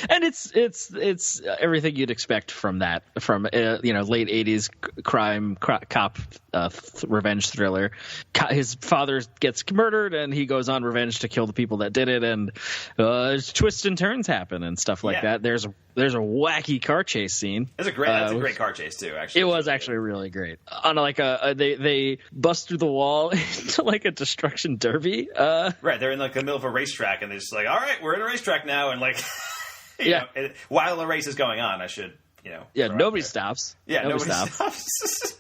And it's everything you'd expect from that, from late 80s crime cop revenge thriller. His father gets murdered, and he goes on revenge to kill the people that did it, and twists and turns happen and stuff like that. There's a wacky car chase scene. That's a great car chase too. Actually, it was actually really great. On like they bust through the wall into like a destruction derby. Right, they're in like the middle of a racetrack, and they're just like, all right, we're in a racetrack now, and like, you know, while the race is going on, I should, nobody stops. Yeah, nobody stops.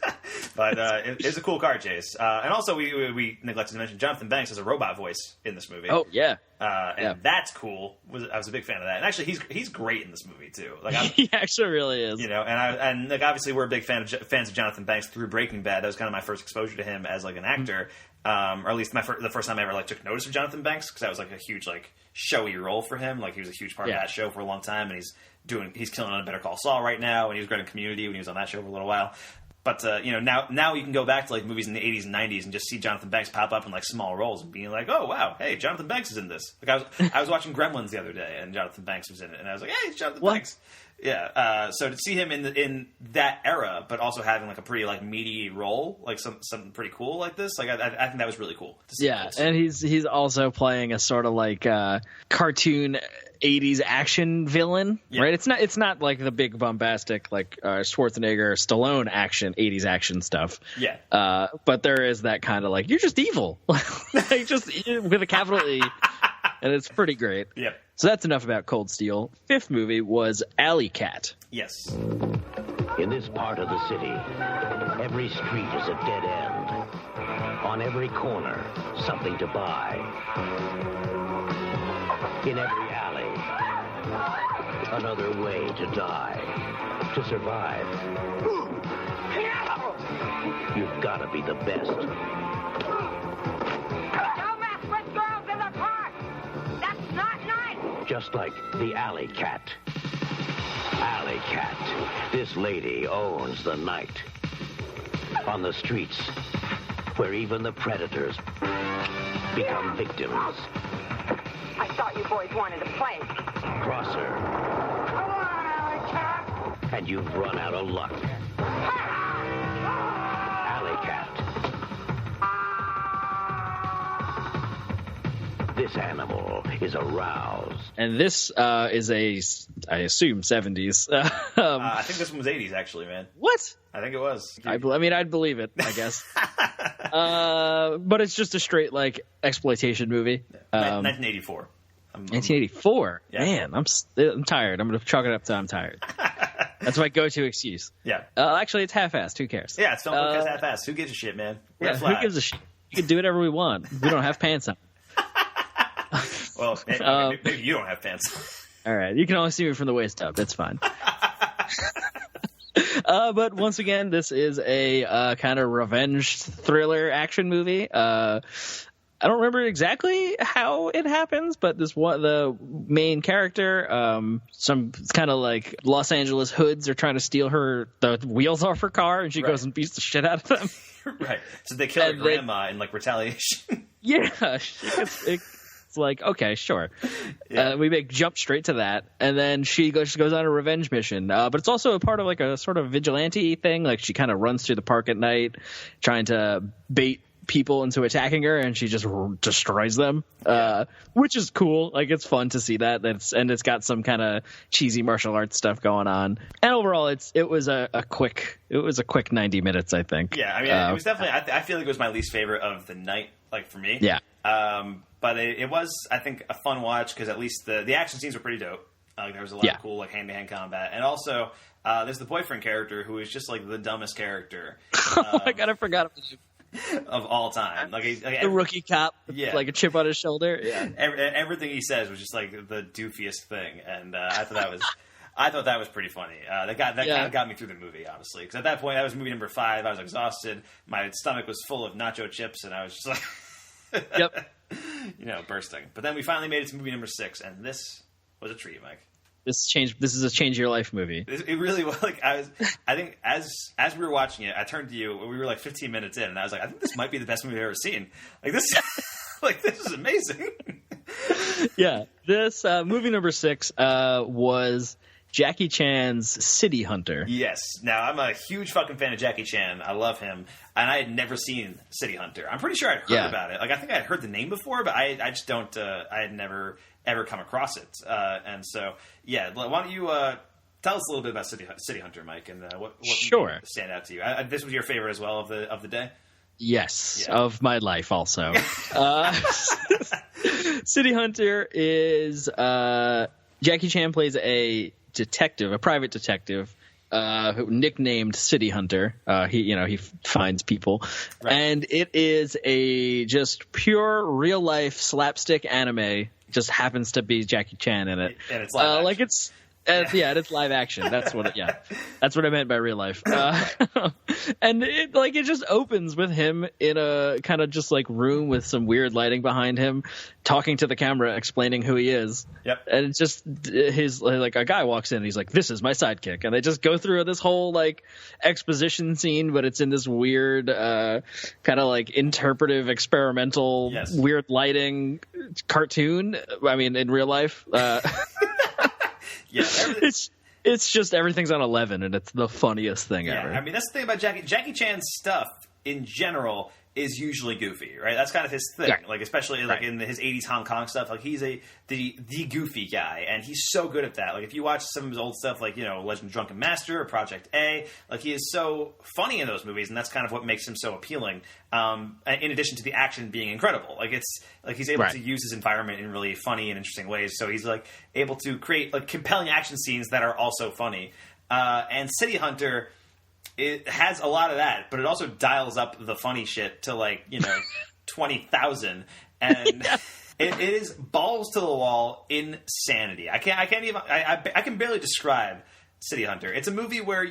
But it's a cool car chase, and also we neglected to mention Jonathan Banks has a robot voice in this movie. Oh yeah, and that's cool. I was a big fan of that, and actually he's great in this movie too. Like he actually really is. And like obviously we're a big fans of Jonathan Banks through Breaking Bad. That was kind of my first exposure to him as like an actor, or at least the first time I ever like took notice of Jonathan Banks, because that was like a huge like showy role for him. Like he was a huge part of that show for a long time, and he's killing on Better Call Saul right now, and he was great in Community when he was on that show for a little while. But now you can go back to like movies in the 80s and 90s and just see Jonathan Banks pop up in like small roles and being like, oh wow, hey, Jonathan Banks is in this. Like I was watching Gremlins the other day and Jonathan Banks was in it, and I was like, hey, it's Jonathan Banks. Yeah. So to see him in that era, but also having like a pretty like meaty role, like something pretty cool like this, like I think that was really cool to see. Yeah, and he's also playing a sort of like cartoon 80s action villain, right? It's not like the big bombastic like Schwarzenegger, Stallone action 80s action stuff. Yeah. But there is that kind of like, you're just evil, like just with a capital E, and it's pretty great. Yep. So that's enough about Cold Steel. Fifth movie was Alley Cat. Yes. In this part of the city, every street is a dead end. On every corner, something to buy. In every alley, another way to die. To survive, you've got to be the best. Don't mess with girls in the park! That's not nice! Just like the Alley Cat. Alley Cat. This lady owns the night. On the streets, where even the predators become victims. I thought you boys wanted to play. Cross her. Come on, Alley Cat! And you've run out of luck. Alley Cat. This animal is aroused. And this is I assume 70s. I think this one was 80s, actually, man. What? I think it was. I mean, I'd believe it, I guess. But it's just a straight, like, exploitation movie. 1984. 1984? Yeah. Man, I'm tired. I'm going to chalk it up to I'm tired. That's my go-to excuse. Yeah. Actually, it's half-assed. Who cares? Yeah, it's FilmBookCast half-assed. Who gives a shit, man? Who gives a shit? You can do whatever we want. We don't have pants on. Well, maybe you don't have pants. All right. You can only see me from the waist up. That's fine. But once again, this is a kind of revenge thriller action movie. I don't remember exactly how it happens, but the main character, some kind of like Los Angeles hoods are trying to steal the wheels off her car, and she goes and beats the shit out of them. Right. So they kill her grandma in like retaliation. Yeah. It's like, okay, sure. Yeah. We jump straight to that, and then she goes on a revenge mission. But it's also a part of like a sort of vigilante thing. Like she kind of runs through the park at night, trying to bait people into attacking her, and she just destroys them, which is cool. Like it's fun to see that. It's got some kind of cheesy martial arts stuff going on. And overall, it was a quick 90 minutes, I think. Yeah, I mean, it was definitely. I feel like it was my least favorite of the night, like for me. Yeah. But it was, I think, a fun watch because at least the action scenes were pretty dope. There was a lot of cool like hand-to-hand combat, and also there's the boyfriend character who is just like the dumbest character. Oh my god, I forgot about you. Of all time, like the rookie cop, like a chip on his shoulder. Yeah, everything he says was just like the doofiest thing, and I thought that was pretty funny. That kind of got me through the movie, honestly, because at that point that was movie number 5. I was exhausted, my stomach was full of nacho chips, and I was just like, yep. Bursting. But then we finally made it to movie number 6, and this was a treat, Mike. This is a change your life movie. It really was. Like I think as we were watching it, I turned to you. We were like 15 minutes in, and I was like, I think this might be the best movie I've ever seen. Like this, this is amazing. Yeah, this movie number 6 was Jackie Chan's City Hunter. Yes. Now, I'm a huge fucking fan of Jackie Chan. I love him. And I had never seen City Hunter. I'm pretty sure I'd heard about it. Like, I think I'd heard the name before, but I just don't, I had never ever come across it. And so, yeah, why don't you tell us a little bit about City Hunter, Mike, and what Sure. stand out to you? This was your favorite as well of the day? Yes, of my life also. City Hunter is Jackie Chan plays a detective, a private detective, who nicknamed City Hunter. He finds people, and it is a just pure real life slapstick anime. Just happens to be Jackie Chan in it, and it's live action. It's live action. That's what that's what I meant by real life. And it just opens with him in a kind of just like room with some weird lighting behind him, talking to the camera, explaining who he is. Yep. And it's just a guy walks in and he's like, "This is my sidekick," and they just go through this whole like exposition scene, but it's in this weird kind of like interpretive, experimental, weird lighting cartoon. I mean, in real life. Yeah, it's just everything's on 11, and it's the funniest thing ever. I mean, that's the thing about Jackie Chan's stuff in general is usually goofy, right? That's kind of his thing. Like, especially like in his 80s Hong Kong stuff, like he's the goofy guy, and he's so good at that. Like, if you watch some of his old stuff, like, Legend of Drunken Master or Project A, like, he is so funny in those movies, and that's kind of what makes him so appealing. In addition to the action being incredible, like, it's like he's able to use his environment in really funny and interesting ways. So he's like able to create like compelling action scenes that are also funny. And City Hunter, it has a lot of that, but it also dials up the funny shit to 20,000, and it is balls to the wall insanity. I can barely describe City Hunter. It's a movie where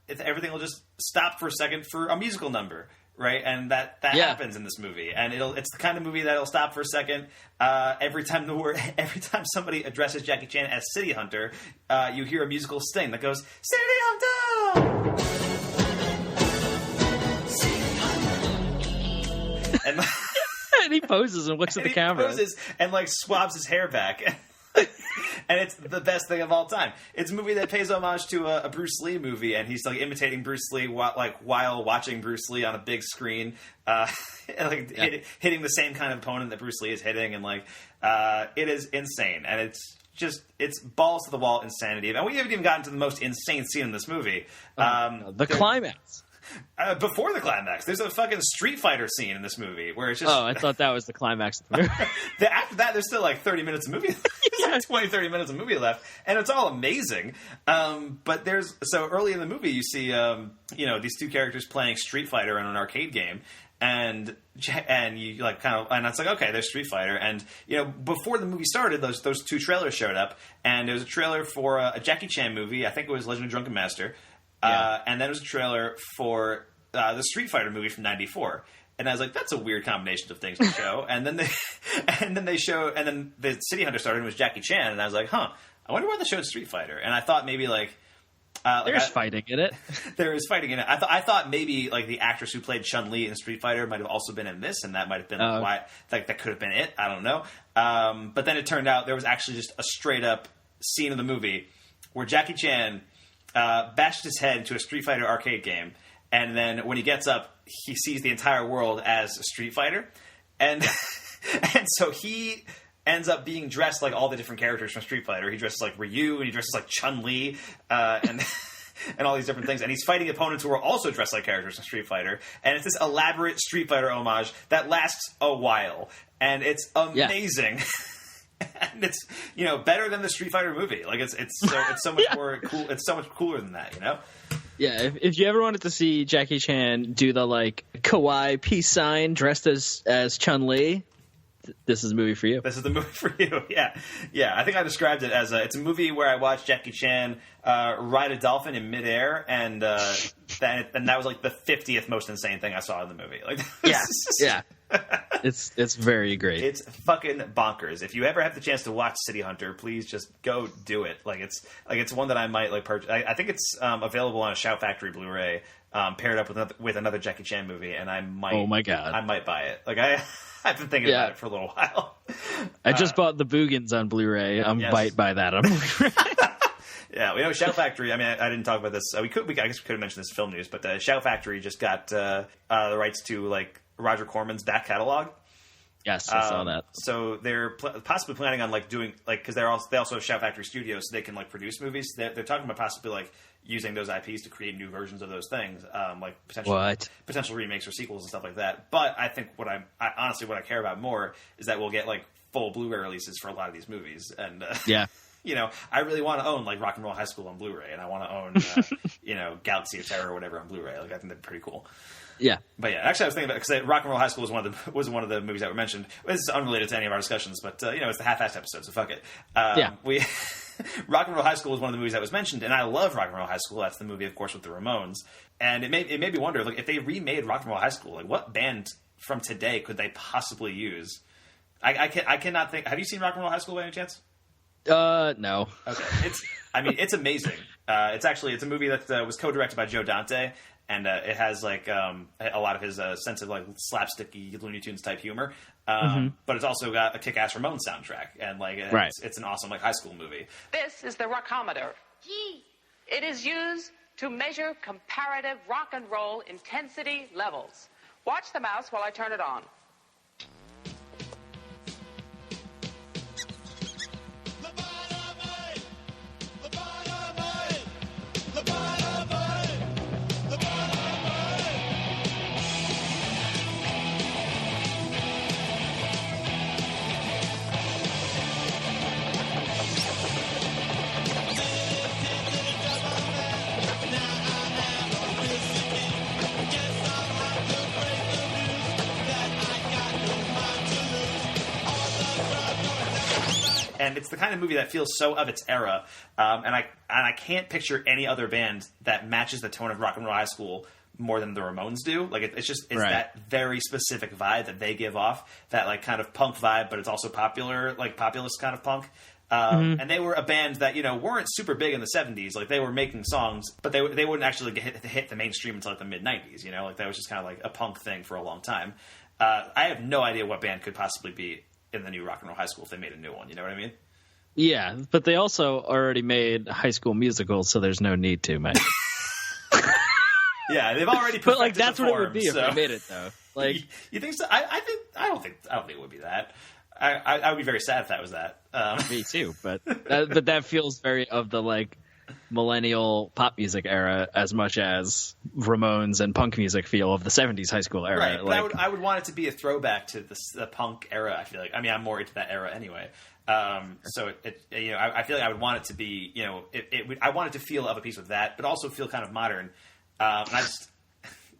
everything will just stop for a second for a musical number. Right, and that happens in this movie, and it's the kind of movie that'll stop for a second every time somebody addresses Jackie Chan as City Hunter, you hear a musical sting that goes City Hunter, and he poses and looks at the camera, poses and like swabs his hair back. And it's the best thing of all time. It's a movie that pays homage to a Bruce Lee movie, and he's like imitating Bruce Lee while watching Bruce Lee on a big screen, hitting the same kind of opponent that Bruce Lee is hitting, and it is insane, and it's balls to the wall insanity. And we haven't even gotten to the most insane scene in this movie, the climax. Before the climax, there's a fucking Street Fighter scene in this movie where it's just... Oh, I thought that was the climax of the movie. After that, there's still like 30 minutes of movie. There's 20, 30 minutes of movie left, and it's all amazing. But so early in the movie, you see these two characters playing Street Fighter in an arcade game, and you like kind of, and it's like, okay, there's Street Fighter, and before the movie started, those two trailers showed up, and there was a trailer for a Jackie Chan movie. I think it was Legend of Drunken Master. And then it was a trailer for the Street Fighter movie from '94, and I was like, "That's a weird combination of things to show." and then the City Hunter started and it was Jackie Chan, and I was like, "Huh, I wonder why they showed Street Fighter." And I thought maybe there's fighting in it. There is fighting in it. I thought maybe like the actress who played Chun-Li in Street Fighter might have also been in this, and that might have been why that could have been it. I don't know. But then it turned out there was actually just a straight up scene of the movie where Jackie Chan bashed his head into a Street Fighter arcade game, and then when he gets up, he sees the entire world as a Street Fighter, and so he ends up being dressed like all the different characters from Street Fighter. He dresses like Ryu, and he dresses like Chun-Li, and all these different things, and he's fighting opponents who are also dressed like characters from Street Fighter, and it's this elaborate Street Fighter homage that lasts a while, and it's amazing. And it's better than the Street Fighter movie. Like it's so much more cool. It's so much cooler than that. Yeah. If you ever wanted to see Jackie Chan do the like kawaii peace sign dressed as Chun-Li, this is the movie for you. This is the movie for you. Yeah. I think I described it as it's a movie where I watched Jackie Chan ride a dolphin in midair, and that was like the 50th most insane thing I saw in the movie. Like, yeah. It's very great. It's fucking bonkers. If you ever have the chance to watch City Hunter, please just go do it. It's one that I might like purchase. I think it's available on a Shout Factory Blu-ray, paired up with another Jackie Chan movie, and I might. Oh my god! I might buy it. I've been thinking about it for a little while. I just bought the Boogans on Blu-ray. I'm bite by that on Blu-ray. Yeah, Shout Factory. I mean, I didn't talk about this. I guess we could have mentioned this film news, but Shout Factory just got the rights to like Roger Corman's back catalog. Yes, I saw that. So they're possibly planning on like doing like because they also have Shout Factory Studios, so they can like produce movies. They're talking about possibly like using those IPs to create new versions of those things, like potential remakes or sequels and stuff like that. But I think what I honestly care about more is that we'll get like full Blu-ray releases for a lot of these movies, and I really want to own like Rock and Roll High School on Blu-ray, and I want to own Galaxy of Terror or whatever on Blu-ray. Like I think that'd be pretty cool. Yeah, but actually, I was thinking about because Rock and Roll High School was one of the movies that were mentioned. This is unrelated to any of our discussions, but it's the half-assed episode, so fuck it. Rock and Roll High School was one of the movies that was mentioned, and I love Rock and Roll High School. That's the movie, of course, with the Ramones, and it made me wonder, like, if they remade Rock and Roll High School, like, what band from today could they possibly use? I cannot think. Have you seen Rock and Roll High School by any chance? No. Okay, it's amazing. It's a movie that was co-directed by Joe Dante. And it has like a lot of his sense of like slapsticky Looney Tunes type humor, but it's also got a kick-ass Ramones soundtrack, and like it's an awesome like high school movie. This is the rockometer. It is used to measure comparative rock and roll intensity levels. Watch the mouse while I turn it on. And it's the kind of movie that feels so of its era, and I can't picture any other band that matches the tone of Rock and Roll High School more than the Ramones do. Like it's that very specific vibe that they give off, that like kind of punk vibe, but it's also populist kind of punk. And they were a band that weren't super big in the 70s. Like they were making songs, but they wouldn't actually hit the mainstream until like the mid 90s. Like that was just kind of like a punk thing for a long time. I have no idea what band could possibly be in the new Rock and Roll High School if they made a new one. You know what I mean? Yeah, but they also already made High School Musical, so there's no need to, man. Yeah, they've already perfected but like that's the what form, it would be if they made it, though. Like, you think so? I don't think it would be that. I would be very sad if that was that. Me too, but that feels very of the like millennial pop music era as much as Ramones and punk music feel of the 70s high school era. Right, but I would want it to be a throwback to the punk era. I feel like. I mean, I'm more into that era anyway. So I feel like I would want it to be, I want it to feel of a piece with that, but also feel kind of modern. And I just,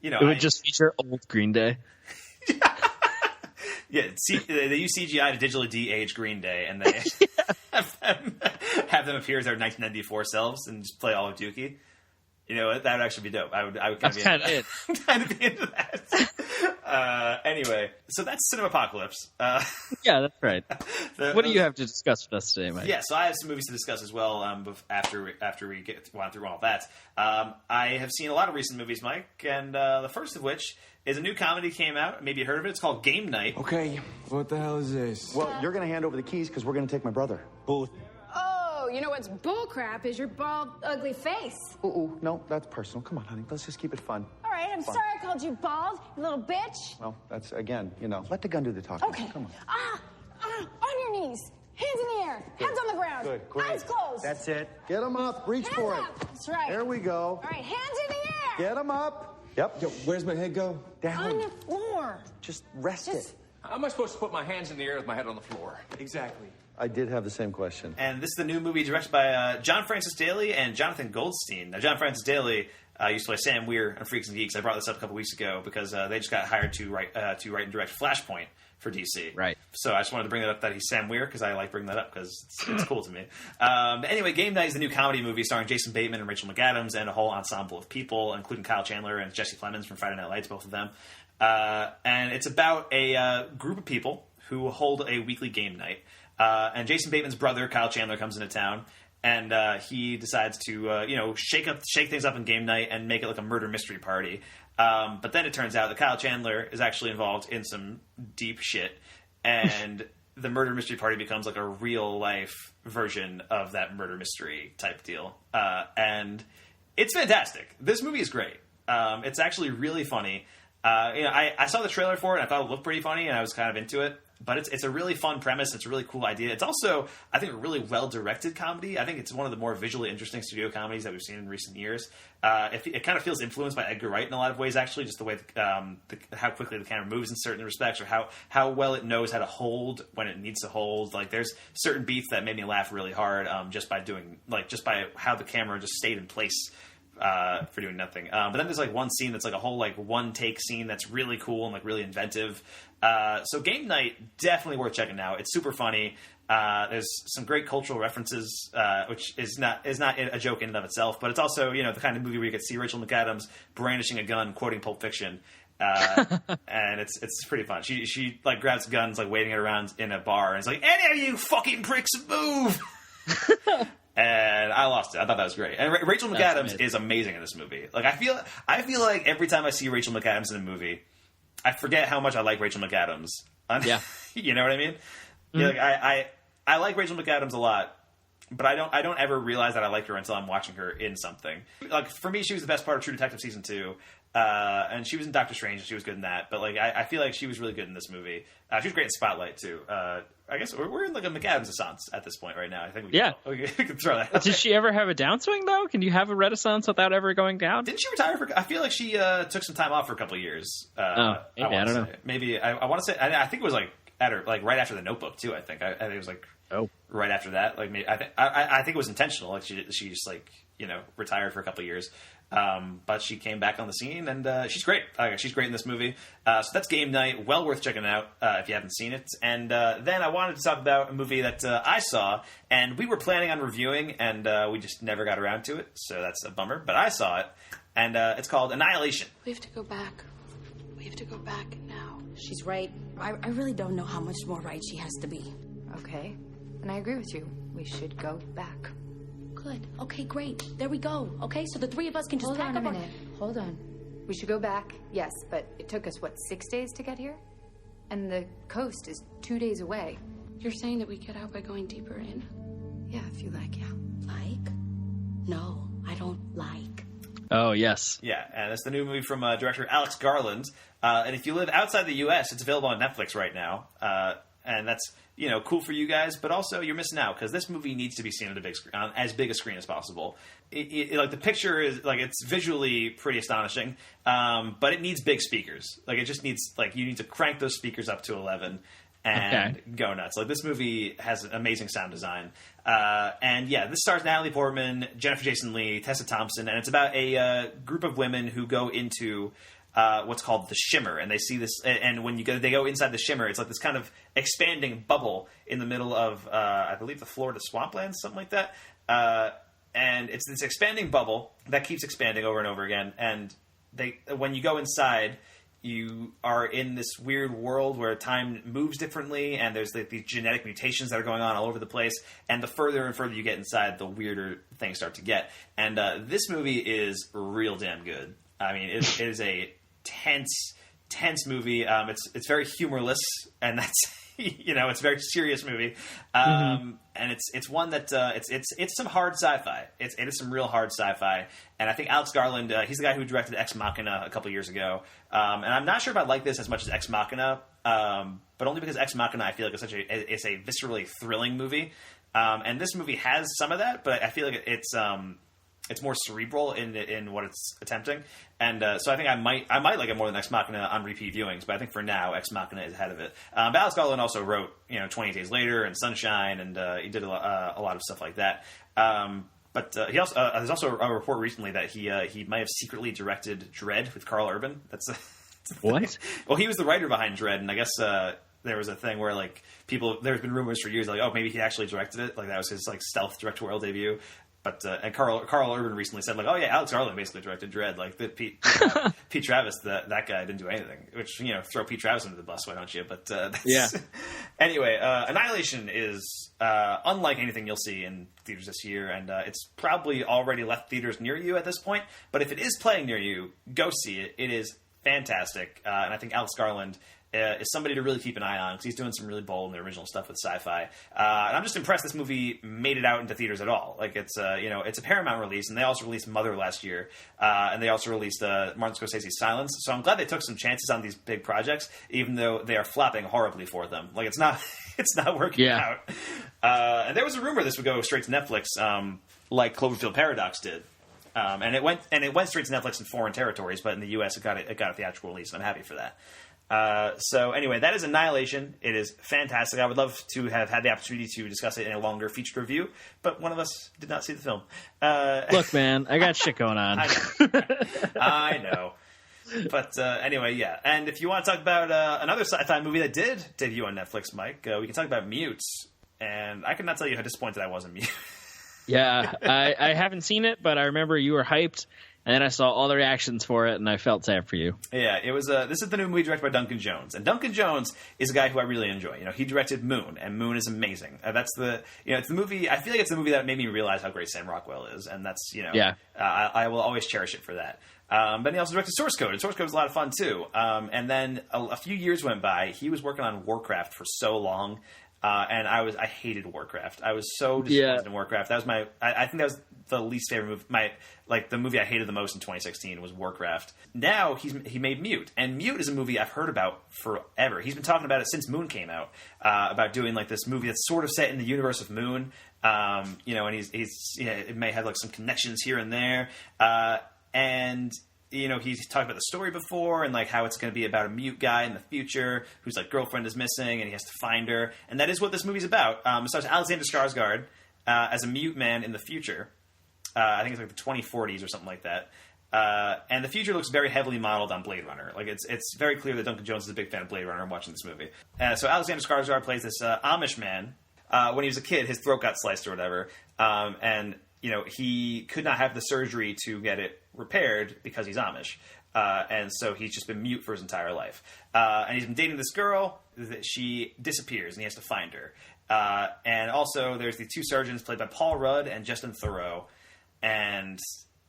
it would just feature old Green Day. Yeah, they use CGI to digitally de-age Green Day, and they have them appear as their 1994 selves and just play all of Dookie. That would actually be dope. I would kind of be into that. I'm kind of into that. Anyway, so that's Cinemapocalypse. Yeah, that's right. What do you have to discuss with us today, Mike? Yeah, so I have some movies to discuss as well. After we gone through all that, I have seen a lot of recent movies, Mike, and the first of which is a new comedy came out. Maybe you heard of it. It's called Game Night. Okay, what the hell is this? Well, you're going to hand over the keys because we're going to take my brother. Bull. Oh, you know what's bullcrap is your bald, ugly face. Ooh, no, that's personal. Come on, honey, let's just keep it fun. All right, I'm sorry I called you bald, you little bitch. Well, that's, again, let the gun do the talking. Okay. Come on. On your knees. Hands in the air. Good. Heads on the ground. Good, great. Eyes closed. That's it. Get them up. Reach Hands for up. it. That's right. There we go. All right, hands in the air. Get them up. Yep. Yo, where's my head go? Down. On the floor. Just rest it. How am I supposed to put my hands in the air with my head on the floor? Exactly. I did have the same question. And this is the new movie directed by John Francis Daley and Jonathan Goldstein. Now, John Francis Daley used to play Sam Weir on Freaks and Geeks. I brought this up a couple weeks ago because they just got hired to write and direct Flashpoint for DC. Right. So I just wanted to bring that up that he's Sam Weir because I like bringing that up because it's cool to me. Anyway, Game Night is the new comedy movie starring Jason Bateman and Rachel McAdams and a whole ensemble of people, including Kyle Chandler and Jesse Plemons from Friday Night Lights, both of them. And it's about a group of people who hold a weekly game night. And Jason Bateman's brother, Kyle Chandler, comes into town, and he decides to, shake things up in game night and make it like a murder mystery party. But then it turns out that Kyle Chandler is actually involved in some deep shit, and the murder mystery party becomes like a real life version of that murder mystery type deal. And it's fantastic. This movie is great. It's actually really funny. I saw the trailer for it, and I thought it looked pretty funny, and I was kind of into it. But it's a really fun premise. It's a really cool idea. It's also, I think, a really well-directed comedy. I think it's one of the more visually interesting studio comedies that we've seen in recent years. It kind of feels influenced by Edgar Wright in a lot of ways, actually, just the way how quickly the camera moves in certain respects, or how well it knows how to hold when it needs to hold. Like, there's certain beats that made me laugh really hard just by how the camera just stayed in place for doing nothing. But then there's like one scene that's like a whole like one take scene that's really cool and like really inventive. So Game Night, definitely worth checking out. It's super funny. There's some great cultural references, which is not a joke in and of itself, but it's also, the kind of movie where you could see Rachel McAdams brandishing a gun, quoting Pulp Fiction. And it's pretty fun. She like grabs guns, like waving it around in a bar, and it's like, any of you fucking pricks move. And I lost it. I thought that was great. And Rachel McAdams is amazing in this movie. Like, I feel like every time I see Rachel McAdams in a movie, I forget how much I like Rachel McAdams. Yeah. You know what I mean? Mm-hmm. Yeah, like I like Rachel McAdams a lot, but I don't ever realize that I like her until I'm watching her in something. Like, for me, she was the best part of True Detective Season 2. And she was in Doctor Strange, and she was good in that. But like, I feel like she was really good in this movie. She was great in Spotlight too. I guess we're in like a McAdams Renaissance at this point right now. I think we can throw that out. Did she ever have a downswing though? Can you have a Renaissance without ever going down? Didn't she retire I feel like she took some time off for a couple of years. I don't know. Maybe I want to say I think it was like right after The Notebook too. I think it was like right after that. Like maybe I think it was intentional. Like she just like retired for a couple of years. But she came back on the scene, and she's great. She's great in this movie. So that's Game Night. Well worth checking out if you haven't seen it. And then I wanted to talk about a movie that I saw, and we were planning on reviewing, and we just never got around to it. So that's a bummer. But I saw it, and it's called Annihilation. We have to go back. We have to go back now. She's right. I really don't know how much more right she has to be. Okay. And I agree with you. We should go back. Good. Okay, great. There we go. Okay, so the three of us can just Hold pack on a up our- minute. Hold on. We should go back, yes, but it took us, 6 days to get here? And the coast is 2 days away. You're saying that we get out by going deeper in? Yeah, if you like, yeah. Like? No, I don't like. Oh, yes. Yeah, and it's the new movie from director Alex Garland. And if you live outside the U.S., it's available on Netflix right now. And that's, cool for you guys, but also you're missing out because this movie needs to be seen on as big a screen as possible. Like the picture is like it's visually pretty astonishing, but it needs big speakers. Like it just needs you need to crank those speakers up to 11 and go nuts. Like this movie has amazing sound design, and yeah, this stars Natalie Portman, Jennifer Jason Leigh, Tessa Thompson, and it's about a group of women who go into what's called the Shimmer, and they see this. And when they go inside the Shimmer, it's like this kind of expanding bubble in the middle of, I believe, the Florida swamplands, something like that. And it's this expanding bubble that keeps expanding over and over again. And when you go inside, you are in this weird world where time moves differently, and there's these genetic mutations that are going on all over the place. And the further and further you get inside, the weirder things start to get. And this movie is real damn good. I mean, it is a tense movie. It's very humorless, and that's it's a very serious movie. And it's one that it's some hard sci-fi. It is some real hard sci-fi. And I think Alex Garland, he's the guy who directed Ex Machina a couple years ago. And I'm not sure if I like this as much as Ex Machina, but only because Ex Machina I feel like it's a viscerally thrilling movie. And this movie has some of that, but I feel like it's more cerebral in what it's attempting, and so I think I might like it more than Ex Machina on repeat viewings. But I think for now, Ex Machina is ahead of it. But Alex Garland also wrote 28 Days Later and Sunshine, and he did a lot of stuff like that. But he also there's also a report recently that he might have secretly directed Dredd with Carl Urban. That's what? Well, he was the writer behind Dredd, and I guess there was a thing where there's been rumors for years maybe he actually directed it, like that was his stealth directorial debut. But and Carl Urban recently said, like, oh yeah, Alex Garland basically directed Dredd. Like Pete Travis, that guy didn't do anything. Which, throw Pete Travis under the bus, why don't you? But yeah. Anyway, Annihilation is unlike anything you'll see in theaters this year, and it's probably already left theaters near you at this point. But if it is playing near you, go see it. It is fantastic, and I think Alex Garland is somebody to really keep an eye on because he's doing some really bold and original stuff with sci-fi. And I'm just impressed this movie made it out into theaters at all. Like it's a Paramount release, and they also released Mother last year, and they also released Martin Scorsese's Silence. So I'm glad they took some chances on these big projects, even though they are flopping horribly for them. Like it's not working out. And there was a rumor this would go straight to Netflix, like Cloverfield Paradox did. And it went straight to Netflix in foreign territories, but in the U.S. it got a theatrical release, and I'm happy for that. So anyway, that is Annihilation. It is fantastic. I would love to have had the opportunity to discuss it in a longer featured review, but one of us did not see the film. Look, man, I got shit going on. I know. But anyway, yeah. And if you want to talk about another sci-fi movie that did debut on Netflix, Mike, we can talk about Mute. And I cannot tell you how disappointed I was in Mute. Yeah, I haven't seen it, but I remember you were hyped. And then I saw all the reactions for it, and I felt sad for you. Yeah, it was. This is the new movie directed by Duncan Jones, and Duncan Jones is a guy who I really enjoy. He directed Moon, and Moon is amazing. That's it's the movie. I feel like it's the movie that made me realize how great Sam Rockwell is, and that's I will always cherish it for that. But he also directed Source Code, and Source Code was a lot of fun too. And then a few years went by. He was working on Warcraft for so long. And I hated Warcraft. I was so disappointed in Warcraft. That was I think that was the least favorite movie. The movie I hated the most in 2016 was Warcraft. Now he made Mute, and Mute is a movie I've heard about forever. He's been talking about it since Moon came out, about doing like this movie that's sort of set in the universe of Moon. And it may have like some connections here and there, and. He's talked about the story before and like how it's going to be about a mute guy in the future whose like girlfriend is missing and he has to find her. And that is what this movie's about. It stars Alexander Skarsgård as a mute man in the future. I think it's like the 2040s or something like that. And the future looks very heavily modeled on Blade Runner. Like it's very clear that Duncan Jones is a big fan of Blade Runner. I'm watching this movie. So Alexander Skarsgård plays this Amish man. When he was a kid, his throat got sliced or whatever. And he could not have the surgery to get it repaired because he's Amish. And so he's just been mute for his entire life. And he's been dating this girl. She disappears, and he has to find her. And also, there's the two surgeons played by Paul Rudd and Justin Theroux. And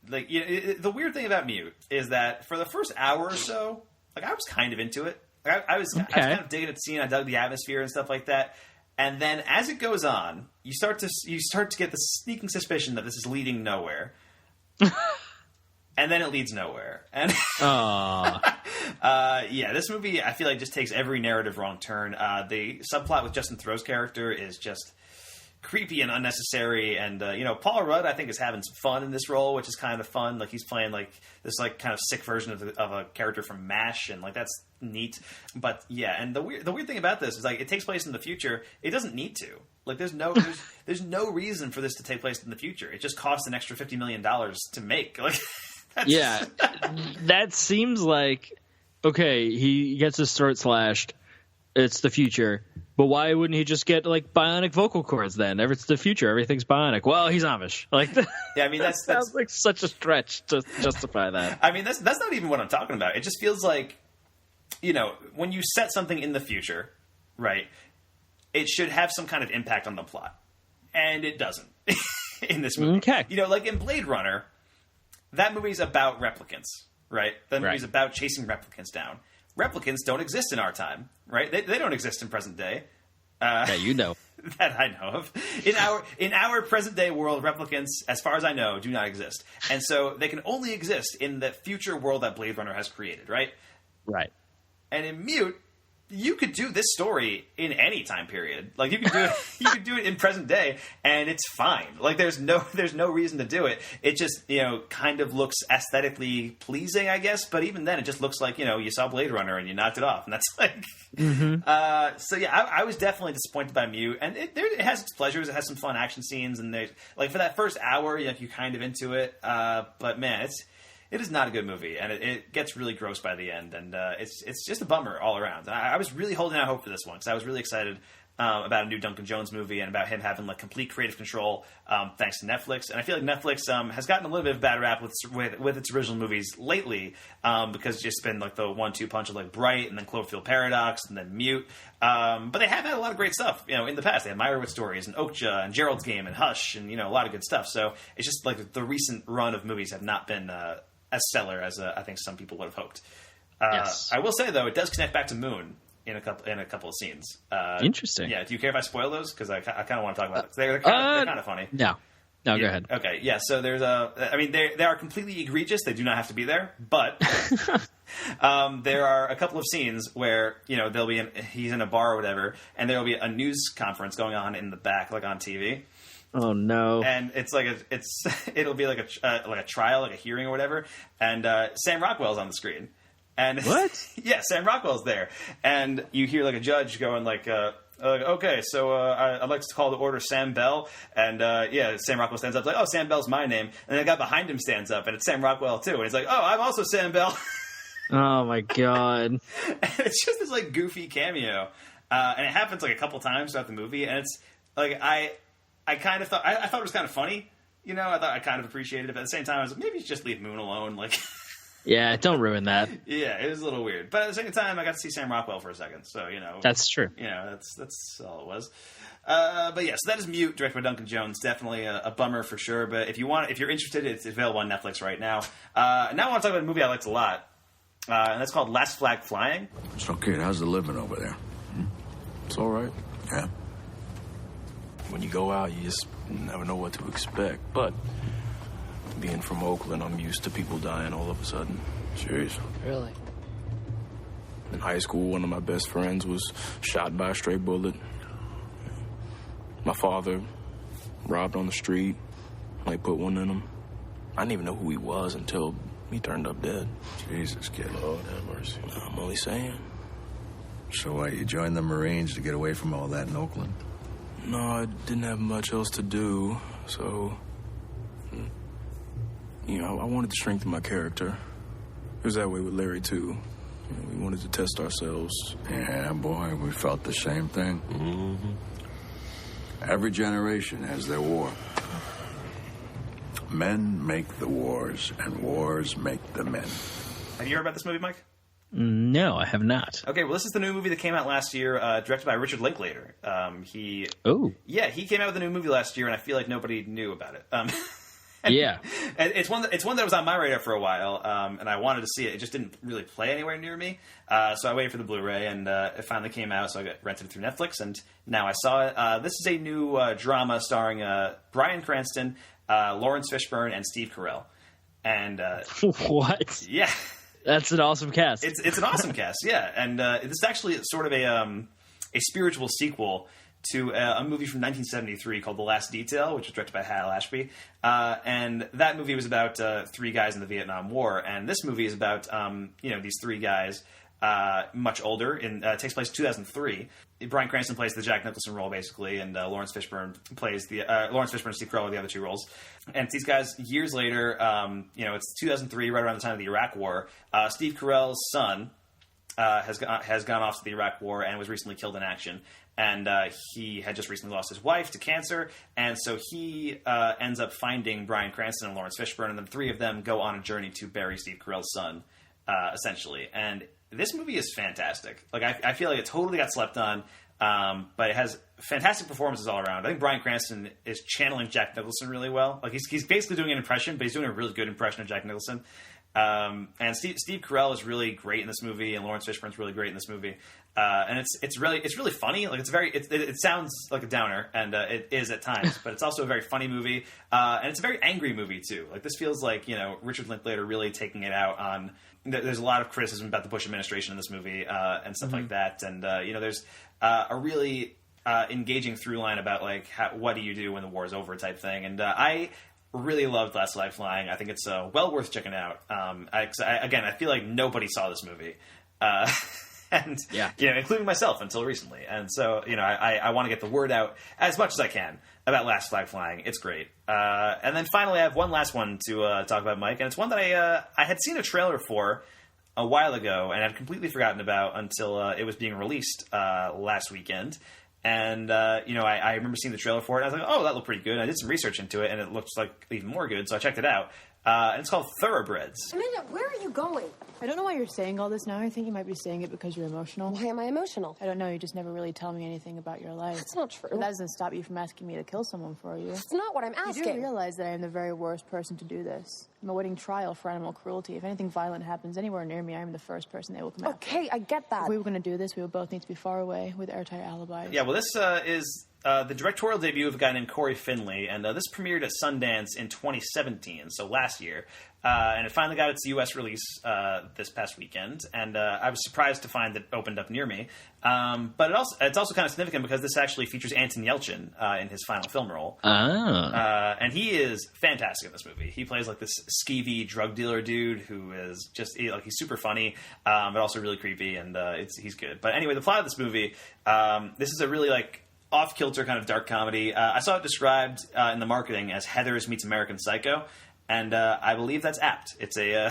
the weird thing about Mute is that for the first hour or so, I was kind of into it. I was kind of digging at the scene. I dug the atmosphere and stuff like that. And then as it goes on, you start to get the sneaking suspicion that this is leading nowhere. And then it leads nowhere. And this movie, I feel like, just takes every narrative wrong turn. The subplot with Justin Theroux's character is just creepy and unnecessary. And, Paul Rudd, I think, is having some fun in this role, which is kind of fun. Like, he's playing, like, this, like, kind of sick version of a character from MASH, and, like, that's neat. But, yeah, and the weird thing about this is, like, it takes place in the future. It doesn't need to. Like, there's no reason for this to take place in the future. It just costs an extra $50 million to make. Like, that seems like, okay, he gets his throat slashed. It's the future. But why wouldn't he just get, like, bionic vocal cords then? If it's the future, everything's bionic. Well, he's Amish. Like, yeah, I mean, that sounds like such a stretch to justify that. I mean, that's not even what I'm talking about. It just feels like, when you set something in the future, right, it should have some kind of impact on the plot. And it doesn't in this movie. Okay. Like in Blade Runner, that movie's about replicants, right? That movie's about chasing replicants down. Replicants don't exist in our time, right? They don't exist in present day. Yeah, you know. That I know of. In our present day world, replicants, as far as I know, do not exist. And so they can only exist in the future world that Blade Runner has created, right? Right. And in Mute, you could do this story in any time period. Like, you could do it. You could do it in present day, and it's fine. Like, there's no reason to do it. It just kind of looks aesthetically pleasing, I guess. But even then, it just looks like you saw Blade Runner and you knocked it off, and that's like. Mm-hmm. So yeah, I was definitely disappointed by Mute, and it has its pleasures. It has some fun action scenes, and there's like for that first hour, you're kind of into it. But man, it is not a good movie, and it gets really gross by the end, and it's just a bummer all around. And I was really holding out hope for this one because I was really excited. about a new Duncan Jones movie and about him having like complete creative control thanks to Netflix. And I feel like Netflix has gotten a little bit of a bad rap with its original movies lately because it's just been like the 1-2 punch of like Bright and then Cloverfield Paradox and then Mute. But they have had a lot of great stuff, in the past. They had Meyerowitz Stories and Okja and Gerald's Game and Hush and, a lot of good stuff. So it's just like the recent run of movies have not been as stellar as I think some people would have hoped. Yes. I will say, though, it does connect back to Moon in a couple of scenes. Interesting. Yeah. Do you care if I spoil those? Because I kind of want to talk about it. They're kind of funny. No, go ahead. Okay. Yeah. So there's they are completely egregious. They do not have to be there, but there are a couple of scenes where there'll be he's in a bar or whatever, and there will be a news conference going on in the back, like on TV. Oh no! And it's like it'll be like a trial, like a hearing or whatever, and Sam Rockwell's on the screen. And what? Yeah, Sam Rockwell's there, and you hear like a judge going like, "Okay, so I'd like to call to order Sam Bell," and Sam Rockwell stands up like, "Oh, Sam Bell's my name," and the guy behind him stands up, and it's Sam Rockwell too, and he's like, "Oh, I'm also Sam Bell." Oh my god! And it's just this like goofy cameo, and it happens like a couple times throughout the movie, and it's like I kind of thought I thought it was kind of funny, I thought I kind of appreciated it, but at the same time I was like, maybe just leave Moon alone, like. Yeah, don't ruin that. Yeah, it was a little weird. But at the same time, I got to see Sam Rockwell for a second, so, That's true. That's all it was. But yeah, so that is Mute, directed by Duncan Jones. Definitely a bummer for sure, but if you're interested, it's available on Netflix right now. Now I want to talk about a movie I liked a lot, and that's called Last Flag Flying. So, kid, how's the living over there? It's all right. Yeah? When you go out, you just never know what to expect, but... being from Oakland, I'm used to people dying all of a sudden. Jeez. Really? In high school, one of my best friends was shot by a stray bullet. My father robbed on the street. They put one in him. I didn't even know who he was until he turned up dead. Jesus, kid. Lord have mercy. I'm only saying. So what, you joined the Marines to get away from all that in Oakland? No, I didn't have much else to do, so... I wanted to strengthen my character. It was that way with Larry, too. We wanted to test ourselves. Yeah, boy, we felt the same thing. Mm-hmm. Every generation has their war. Men make the wars, and wars make the men. Have you heard about this movie, Mike? No, I have not. Okay, well, this is the new movie that came out last year, directed by Richard Linklater. He came out with a new movie last year, and I feel like nobody knew about it. Yeah, and it's one that was on my radar for a while, and I wanted to see it. It just didn't really play anywhere near me, so I waited for the Blu-ray, and it finally came out. So I rented it through Netflix, and now I saw it. This is a new drama starring Bryan Cranston, Lawrence Fishburne, and Steve Carell. And what? Yeah, that's an awesome cast. It's an awesome cast, yeah. And this is actually sort of a spiritual sequel to a movie from 1973 called The Last Detail, which was directed by Hal Ashby. And that movie was about three guys in the Vietnam War. And this movie is about, these three guys much older. It takes place in 2003. Bryan Cranston plays the Jack Nicholson role, basically, and Lawrence Fishburne plays Lawrence Fishburne and Steve Carell are the other two roles. And it's these guys years later. It's 2003, right around the time of the Iraq War. Steve Carell's son has gone off to the Iraq War and was recently killed in action. And he had just recently lost his wife to cancer, and so he ends up finding Bryan Cranston and Lawrence Fishburne, and the three of them go on a journey to bury Steve Carell's son, essentially. And this movie is fantastic. Like I feel like it totally got slept on, but it has fantastic performances all around. I think Bryan Cranston is channeling Jack Nicholson really well. Like he's basically doing an impression, but he's doing a really good impression of Jack Nicholson. And Steve Carell is really great in this movie, and Lawrence Fishburne's really great in this movie. And it's really funny. Like it sounds like a downer, and it is at times, but it's also a very funny movie. And it's a very angry movie too. Like this feels like Richard Linklater really taking it out on. There's a lot of criticism about the Bush administration in this movie and stuff like that. And there's a really engaging through line about like what do you do when the war is over type thing. And I really loved Last Flag Flying. I think it's well worth checking out. I feel like nobody saw this movie. And including myself until recently. And so, I want to get the word out as much as I can about Last Flag Flying. It's great. And then finally, I have one last one to talk about, Mike, and it's one that I had seen a trailer for a while ago and had completely forgotten about until it was being released last weekend. And, I remember seeing the trailer for it, and I was like, oh, that looked pretty good. And I did some research into it, and it looks like even more good, so I checked it out. And it's called Thoroughbreds. Amanda, where are you going? I don't know why you're saying all this now. I think you might be saying it because you're emotional. Why am I emotional? I don't know. You just never really tell me anything about your life. That's not true. But that doesn't stop you from asking me to kill someone for you. That's not what I'm asking. You do realize that I am the very worst person to do this. I'm awaiting trial for animal cruelty. If anything violent happens anywhere near me, I'm the first person they will come after. Okay, I get that. If we were going to do this, we would both need to be far away with airtight alibis. Yeah, well, this is the directorial debut of a guy named Corey Finley, and this premiered at Sundance in 2017, so last year. And it finally got its U.S. release this past weekend, and I was surprised to find that it opened up near me. But it's also kind of significant because this actually features Anton Yelchin in his final film role. And he is fantastic in this movie. He plays like this skeevy drug dealer dude who is just he's super funny, but also really creepy, and he's good. But anyway, the plot of this movie, this is a really off-kilter kind of dark comedy. I saw it described in the marketing as Heathers meets American Psycho. And I believe that's apt. It's a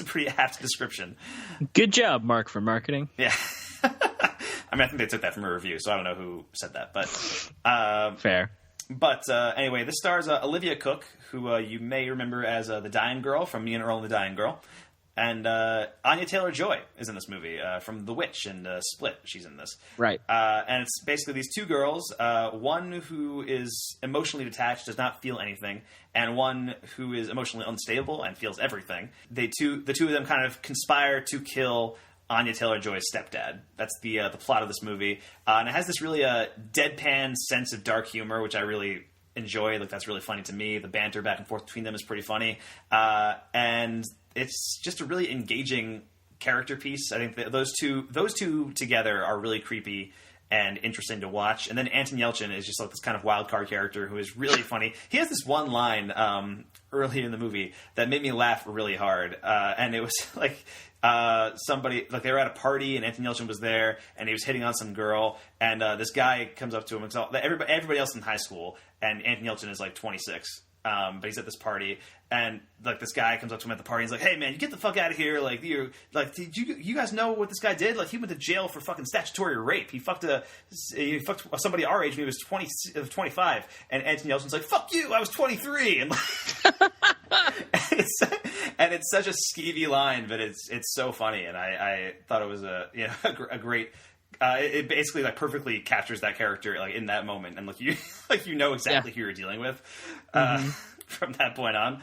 pretty apt description. Good job, Mark, for marketing. Yeah. I think they took that from a review, so I don't know who said that. But fair. But anyway, this stars Olivia Cooke, who you may remember as the Dying Girl from Me and Earl and the Dying Girl. And Anya Taylor-Joy is in this movie from The Witch and Split. She's in this. Right. And it's basically these two girls, one who is emotionally detached, does not feel anything, and one who is emotionally unstable and feels everything. The two of them kind of conspire to kill Anya Taylor-Joy's stepdad. That's the plot of this movie. And it has this really deadpan sense of dark humor, which I really enjoy. That's really funny to me. The banter back and forth between them is pretty funny. And it's just a really engaging character piece. I think that those two together are really creepy and interesting to watch. And then Anton Yelchin is just this kind of wild card character who is really funny. He has this one line early in the movie that made me laugh really hard. And it was somebody, they were at a party and Anton Yelchin was there and he was hitting on some girl. And this guy comes up to him and everybody else in high school, and Anton Yelchin is 26. But he's at this party, and this guy comes up to him at the party. And he's like, "Hey, man, you get the fuck out of here! Did you guys know what this guy did? He went to jail for fucking statutory rape. He fucked somebody our age when he was 25." And Anton Yelchin's like, "Fuck you! I was 23." And it's such a skeevy line, but it's so funny, and I thought it was a great. It basically perfectly captures that character in that moment, and you know exactly who you're dealing with from that point on.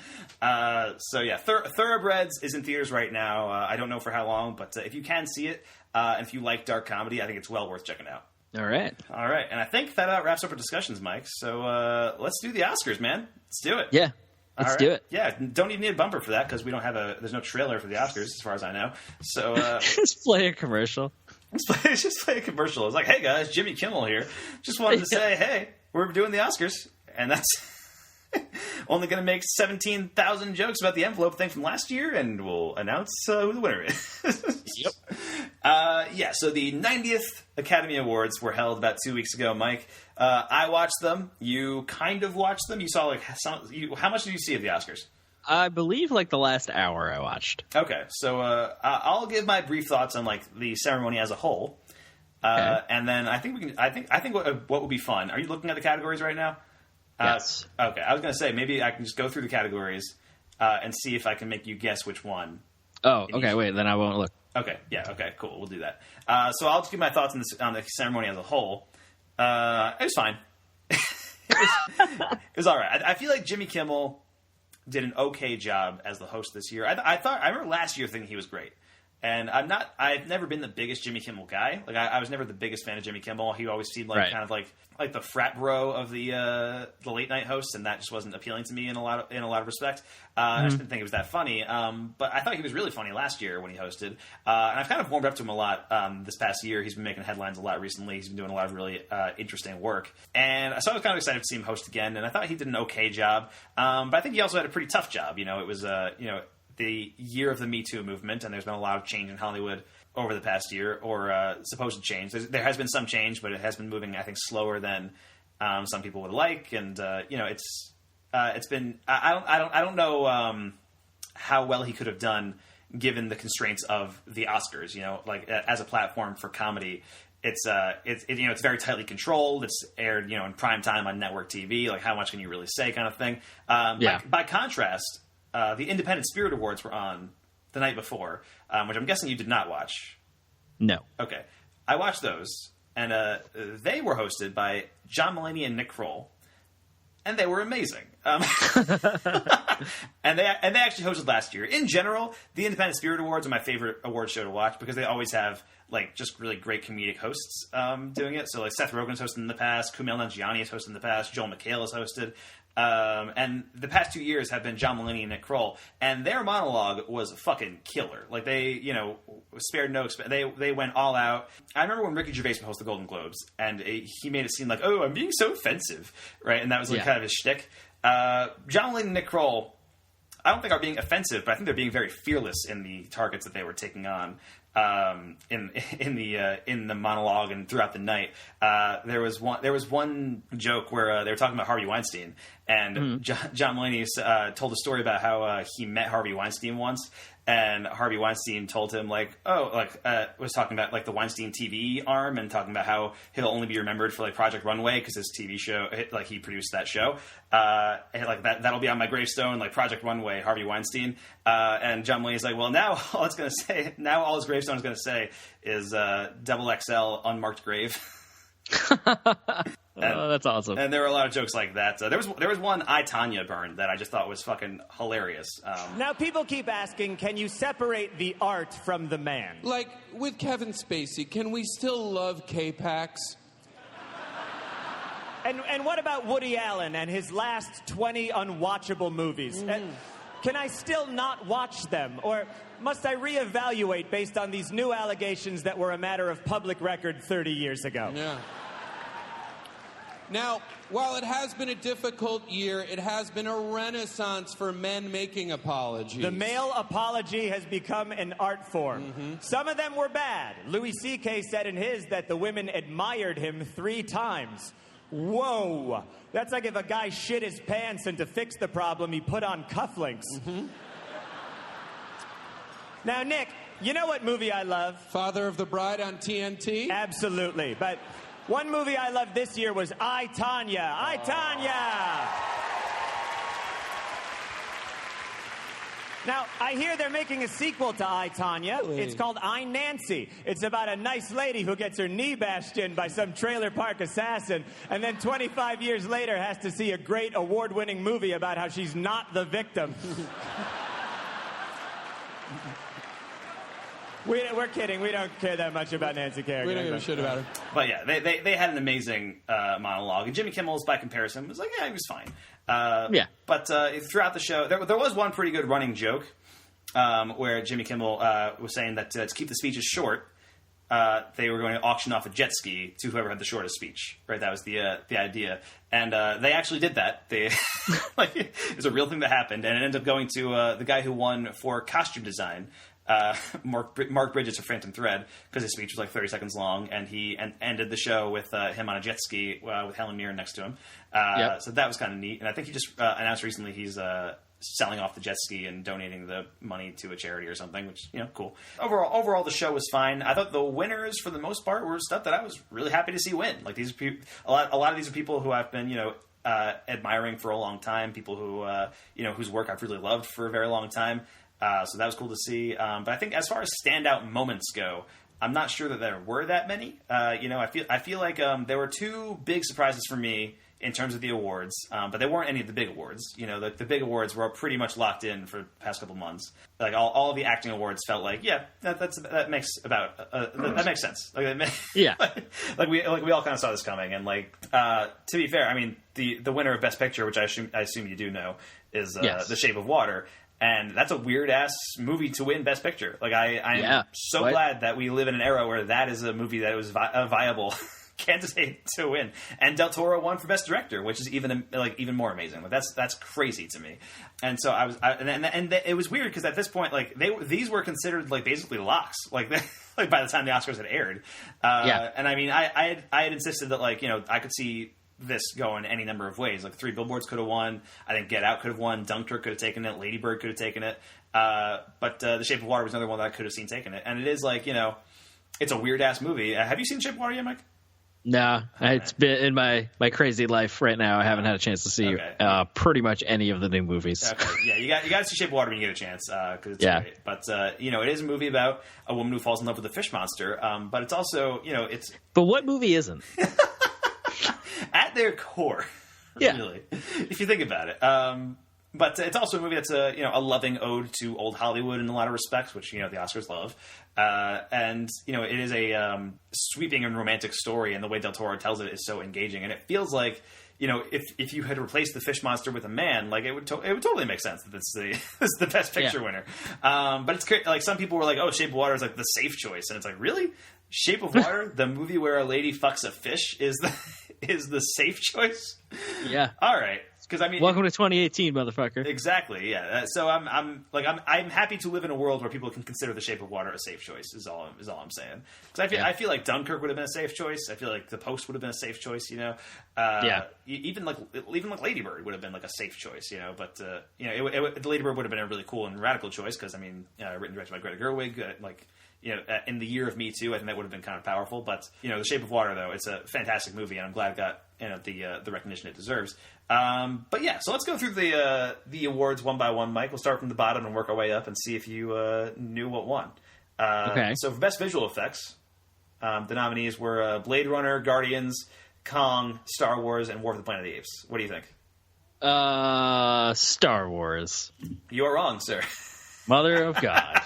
Thoroughbreds is in theaters right now. I don't know for how long, but if you can see it, and if you like dark comedy, I think it's well worth checking out. All right, and I think that wraps up our discussions, Mike. So let's do the Oscars, man. Let's do it. Yeah. Let's do it. Yeah, don't even need a bumper for that because we don't have there's no trailer for the Oscars as far as I know. So just play a commercial. Just play a commercial. It's like, hey guys, Jimmy Kimmel here. Just wanted to say, hey, we're doing the Oscars, and that's only going to make 17,000 jokes about the envelope thing from last year, and we'll announce who the winner is. Yep. So the 90th Academy Awards were held about 2 weeks ago, Mike. I watched them. You kind of watched them. You saw how much did you see of the Oscars? I believe the last hour I watched. Okay, so I'll give my brief thoughts on the ceremony as a whole, and then I think what would be fun. Are you looking at the categories right now? Yes. Okay, I was going to say maybe I can just go through the categories and see if I can make you guess which one. Oh, okay. Wait, then I won't look. Okay. Yeah. Okay. Cool. We'll do that. So I'll just give my thoughts on the ceremony as a whole. It was fine. It was all right. I feel like Jimmy Kimmel did an okay job as the host this year. I remember last year thinking he was great. And I've never been the biggest Jimmy Kimmel guy. I was never the biggest fan of Jimmy Kimmel. He always seemed kind of like the frat bro of the late night hosts, and that just wasn't appealing to me in a lot of respect. I just didn't think it was that funny. But I thought he was really funny last year when he hosted. And I've kind of warmed up to him a lot this past year. He's been making headlines a lot recently. He's been doing a lot of really interesting work. And so I was kind of excited to see him host again, and I thought he did an okay job. But I think he also had a pretty tough job. It was the year of the Me Too movement, and there's been a lot of change in Hollywood over the past year, or supposed change. There has been some change, but it has been moving, I think, slower than some people would like. And it's been I don't know how well he could have done given the constraints of the Oscars. As a platform for comedy, It's it's very tightly controlled. It's aired in prime time on network TV. Like, how much can you really say, kind of thing. By contrast, the Independent Spirit Awards were on the night before, which I'm guessing you did not watch. No. Okay, I watched those, and they were hosted by John Mulaney and Nick Kroll, and they were amazing. And they actually hosted last year. In general, the Independent Spirit Awards are my favorite award show to watch because they always have just really great comedic hosts doing it. So Seth Rogen's hosted in the past, Kumail Nanjiani has hosted in the past, Joel McHale has hosted. And the past 2 years have been John Mulaney and Nick Kroll, and their monologue was fucking killer. Like, they, spared no expense. They went all out. I remember when Ricky Gervais hosted the Golden Globes, and he made it seem like, oh, I'm being so offensive, right? And that was kind of his shtick. John Mulaney and Nick Kroll, I don't think are being offensive, but I think they're being very fearless in the targets that they were taking on. In the monologue and throughout the night, there was one joke where they were talking about Harvey Weinstein, and John Mulaney told a story about how he met Harvey Weinstein once, and Harvey Weinstein told him was talking about the Weinstein TV arm, and talking about how he'll only be remembered for Project Runway because his TV show, he produced that show, and that'll be on my gravestone, Project Runway, Harvey Weinstein, and John Mulaney's like, well, now all his gravestone is going to say is XXL unmarked grave. That's awesome. And there were a lot of jokes like that. There was one I, Tonya burn that I just thought was fucking hilarious. Now, people keep asking, can you separate the art from the man? Like, with Kevin Spacey, can we still love K-Pax? And what about Woody Allen and his last 20 unwatchable movies? Can I still not watch them? Or must I reevaluate based on these new allegations that were a matter of public record 30 years ago? Yeah. Now, while it has been a difficult year, it has been a renaissance for men making apologies. The male apology has become an art form. Some of them were bad. Louis C.K. said in his that the women admired him 3 times. Whoa! That's like if a guy shit his pants and to fix the problem, he put on cufflinks. Now, Nick, you know what movie I love? Father of the Bride on TNT? Absolutely. But one movie I loved this year was I, Tonya. I, Tonya! Now, I hear they're making a sequel to I, Tonya. Really? It's called I, Nancy. It's about a nice lady who gets her knee bashed in by some trailer park assassin, and then 25 years later has to see a great award-winning movie about how she's not the victim. We're kidding. We don't care that much about Nancy Kerrigan. We don't give a shit about her. But yeah, they had an amazing monologue. And Jimmy Kimmel's, by comparison, was like, yeah, he was fine. But throughout the show, there was one pretty good running joke where Jimmy Kimmel was saying that to keep the speeches short, they were going to auction off a jet ski to whoever had the shortest speech. Right, that was the idea, and they actually did that. It was a real thing that happened, and it ended up going to the guy who won for costume design. Mark Bridges for Phantom Thread, because his speech was 30 seconds long, and he ended the show with him on a jet ski with Helen Mirren next to him. So that was kind of neat. And I think he just announced recently he's selling off the jet ski and donating the money to a charity or something, which, cool. Overall, the show was fine. I thought the winners, for the most part, were stuff that I was really happy to see win. These a lot of these are people who I've been, admiring for a long time, people who, whose work I've really loved for a very long time. So that was cool to see. But I think as far as standout moments go, I'm not sure that there were that many. I feel like there were 2 big surprises for me in terms of the awards, but they weren't any of the big awards. The big awards were pretty much locked in for the past couple months. All of the acting awards felt like, yeah, that makes sense. Yeah, we all kind of saw this coming. And to be fair, I mean the winner of Best Picture, which I assume you do know, is The Shape of Water. And that's a weird-ass movie to win Best Picture. I'm so glad that we live in an era where that is a movie that was a viable candidate to win. And Del Toro won for Best Director, which is even more amazing. That's crazy to me. And so and it was weird because at this point, these were considered basically locks. By the time the Oscars had aired. And I mean, I had insisted that I could see this going any number of ways. 3 Billboards could have won. I think Get Out could have won. Dunkirk could have taken it. Lady Bird could have taken it. But The Shape of Water was another one that I could have seen taking it. And it is It's a weird-ass movie. Have you seen Shape of Water yet, Mike? No, it's been in my crazy life right now. I haven't had a chance to see pretty much any of the new movies. Okay, yeah, you got to see Shape of Water when you get a chance because it's great. But it is a movie about a woman who falls in love with a fish monster. But it's also it's. But what movie isn't? At their core, really, if you think about it. But it's also a movie that's a loving ode to old Hollywood in a lot of respects, which the Oscars love, and it is a sweeping and romantic story, and the way Del Toro tells it is so engaging, and it feels like if you had replaced the fish monster with a man, like it would totally make sense that this is the best picture winner. But it's great. Like some people were like, oh, Shape of Water is like the safe choice, and it's like, really? Shape of Water, the movie where a lady fucks a fish, is the safe choice? Yeah. All right. Because welcome to 2018, motherfucker. Exactly. Yeah. So I'm happy to live in a world where people can consider The Shape of Water a safe choice. Is all I'm saying. Because I feel like Dunkirk would have been a safe choice. I feel like The Post would have been a safe choice. Even like Lady Bird would have been like a safe choice. But the Lady Bird would have been a really cool and radical choice because written and directed by Greta Gerwig. In the year of Me Too, I think that would have been kind of powerful. But The Shape of Water, though, it's a fantastic movie, and I'm glad it got the recognition it deserves. But yeah, so let's go through the awards one by one, Mike. We'll start from the bottom and work our way up and see if you knew what won. Okay. So for Best Visual Effects, the nominees were Blade Runner, Guardians, Kong, Star Wars, and War for the Planet of the Apes. What do you think? Star Wars. You are wrong, sir. Mother of God.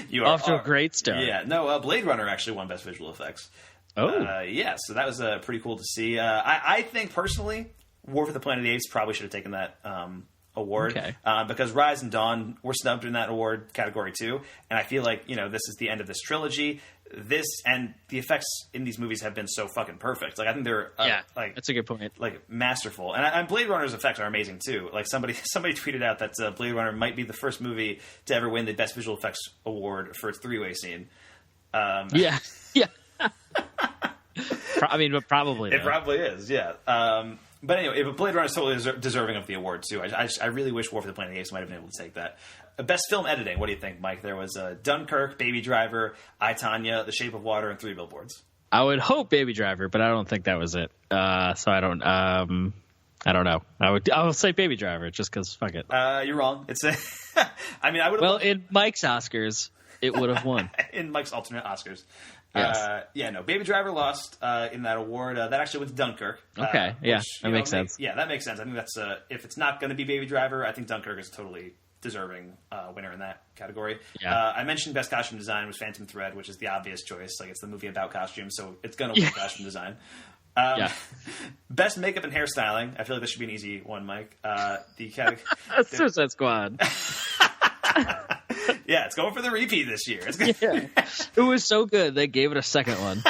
You are off to a great start. Yeah, no, Blade Runner actually won Best Visual Effects. Oh. Yeah, so that was pretty cool to see. I think, personally, War for the Planet of the Apes probably should have taken that award. Okay. Because Rise and Dawn were snubbed in that award category, too. And I feel like, this is the end of this trilogy. This and the effects in these movies have been so fucking perfect. Like, I think they're that's a good point. Like, masterful. And Blade Runner's effects are amazing too. Like somebody tweeted out that Blade Runner might be the first movie to ever win the Best Visual Effects award for its three-way scene. Yeah. But probably it probably is. Yeah. But anyway, Blade Runner is totally deserving of the award too. I really wish War for the Planet of the Apes might have been able to take that. Best film editing. What do you think, Mike? There was Dunkirk, Baby Driver, I, Tonya, The Shape of Water, and 3 Billboards. I would hope Baby Driver, but I don't think that was it. So I don't know. I will say Baby Driver just because fuck it. You're wrong. It's I would have. Well, in Mike's Oscars, it would have won. In Mike's alternate Oscars. Yes. Baby Driver lost in that award. That actually went to Dunkirk. Okay, that makes sense. That makes sense. I think that's if it's not going to be Baby Driver, I think Dunkirk is totally deserving winner in that category. Yeah. I mentioned Best Costume Design was Phantom Thread, which is the obvious choice. Like, it's the movie about costumes, so it's going to win Costume Design. Best Makeup and Hairstyling. I feel like this should be an easy one, Mike. The category. Suicide Squad. Yeah, it's going for the repeat this year. It was so good they gave it a second one.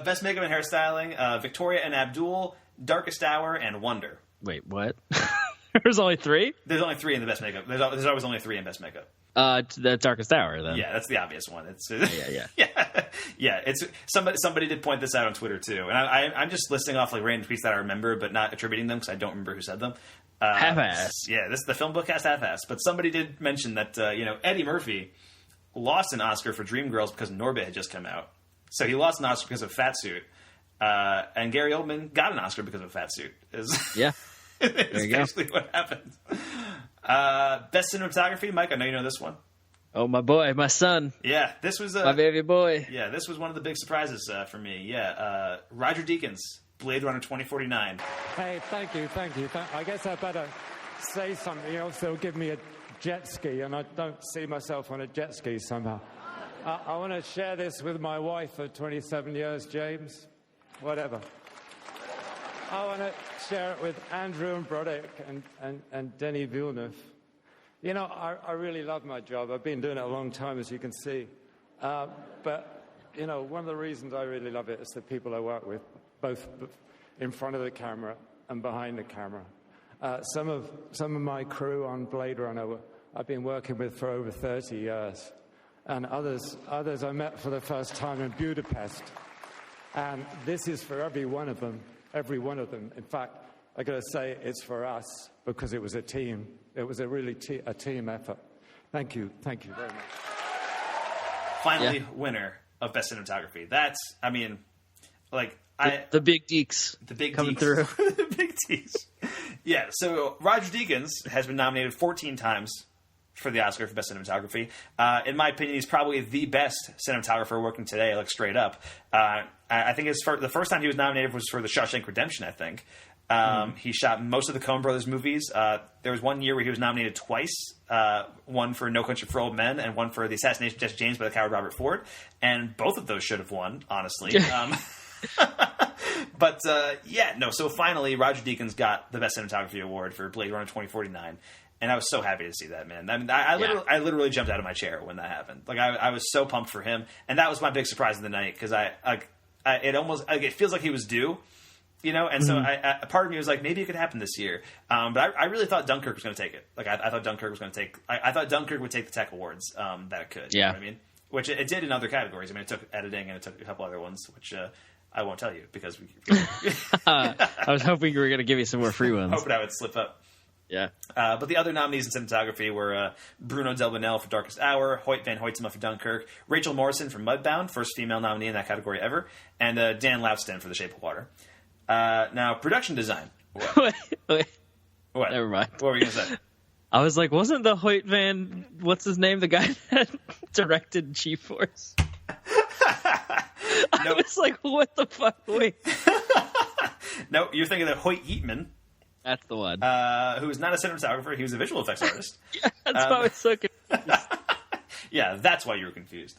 Best Makeup and Hairstyling, Victoria and Abdul, Darkest Hour, and Wonder. Wait, what? There's only 3? There's only 3 in the Best Makeup. There's always only 3 in Best Makeup. The Darkest Hour, then. Yeah, that's the obvious one. It's Yeah. It's somebody did point this out on Twitter too, and I'm just listing off like random tweets that I remember, but not attributing them because I don't remember who said them. Half-ass. Yeah, this is the FilmBookCast half-ass. But somebody did mention that Eddie Murphy lost an Oscar for Dreamgirls because Norbit had just come out, so he lost an Oscar because of Fat Suit, and Gary Oldman got an Oscar because of Fat Suit. Yeah. It's basically what happened. Best cinematography, Mike. I know you know this one. Oh, my boy, my son. Yeah, this was my baby boy. Yeah, this was one of the big surprises for me. Yeah, Roger Deakins, Blade Runner 2049. Hey, thank you. I guess I better say something else. They'll give me a jet ski, and I don't see myself on a jet ski somehow. I want to share this with my wife for 27 years, James. Whatever. I want to share it with Andrew and Broderick and Denis Villeneuve. I really love my job. I've been doing it a long time, as you can see. But, one of the reasons I really love it is the people I work with, both in front of the camera and behind the camera. Some of my crew on Blade Runner I've been working with for over 30 years. And others I met for the first time in Budapest. And this is for every one of them. Every one of them. In fact, I got to say it's for us because it was a team. It was a really a team effort. Thank you very much. Finally, winner. of Best Cinematography. That's, I mean, like the big deeks, the big coming deeks. through. The big deeks. Yeah. So Roger Deakins has been nominated 14 times for the Oscar for Best Cinematography. In my opinion, he's probably the best cinematographer working today, like straight up. I think the first time he was nominated was for The Shawshank Redemption, I think. He shot most of the Coen Brothers movies. There was one year where he was nominated twice, one for No Country for Old Men and one for The Assassination of Jesse James by the coward Robert Ford. And both of those should have won, honestly. But so finally Roger Deakins got the Best Cinematography Award for Blade Runner 2049. And I was so happy to see that, man. I mean, I literally jumped out of my chair when that happened. Like, I was so pumped for him, and that was my big surprise of the night because it feels like he was due, you know. And so, part of me was like, maybe it could happen this year. But I really thought Dunkirk was going to take it. Like, I thought Dunkirk was going to take. I thought Dunkirk would take the Tech Awards. That it could. Yeah. You know what I mean, which it did in other categories. I mean, it took editing and it took a couple other ones, which I won't tell you because I was hoping you were going to give me some more free ones. Hoping I would slip up. Yeah. But the other nominees in cinematography were Bruno Delbonnel for Darkest Hour, Hoyt van Hoytsma for Dunkirk, Rachel Morrison for Mudbound, first female nominee in that category ever, and Dan Laustin for The Shape of Water. Now, production design. Wait. What? Never mind. What were you going to say? I was like, wasn't the Hoyt van, what's his name, the guy that directed G-Force? I was like, what the fuck? Wait. No, you're thinking of Hoyt Yeatman. That's the one. Who was not a cinematographer. He was a visual effects artist. Yeah, that's why I was so confused. Yeah, that's why you were confused.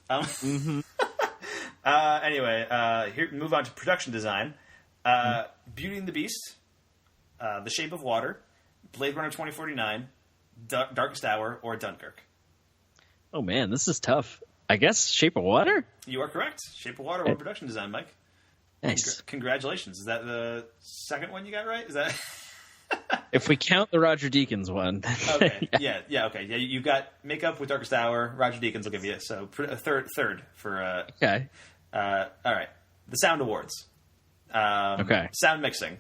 Anyway, here move on to production design. Beauty and the Beast, The Shape of Water, Blade Runner 2049, Darkest Hour, or Dunkirk. Oh, man, this is tough. I guess Shape of Water? You are correct. Shape of Water or production design, Mike. Nice. Congratulations. Is that the second one you got right? Is that... If we count the Roger Deakins one. Okay. Yeah, okay. Yeah, you got makeup with Darkest Hour. Roger Deakins will give you. So a third for... Okay. All right. The Sound Awards. Okay. Sound mixing.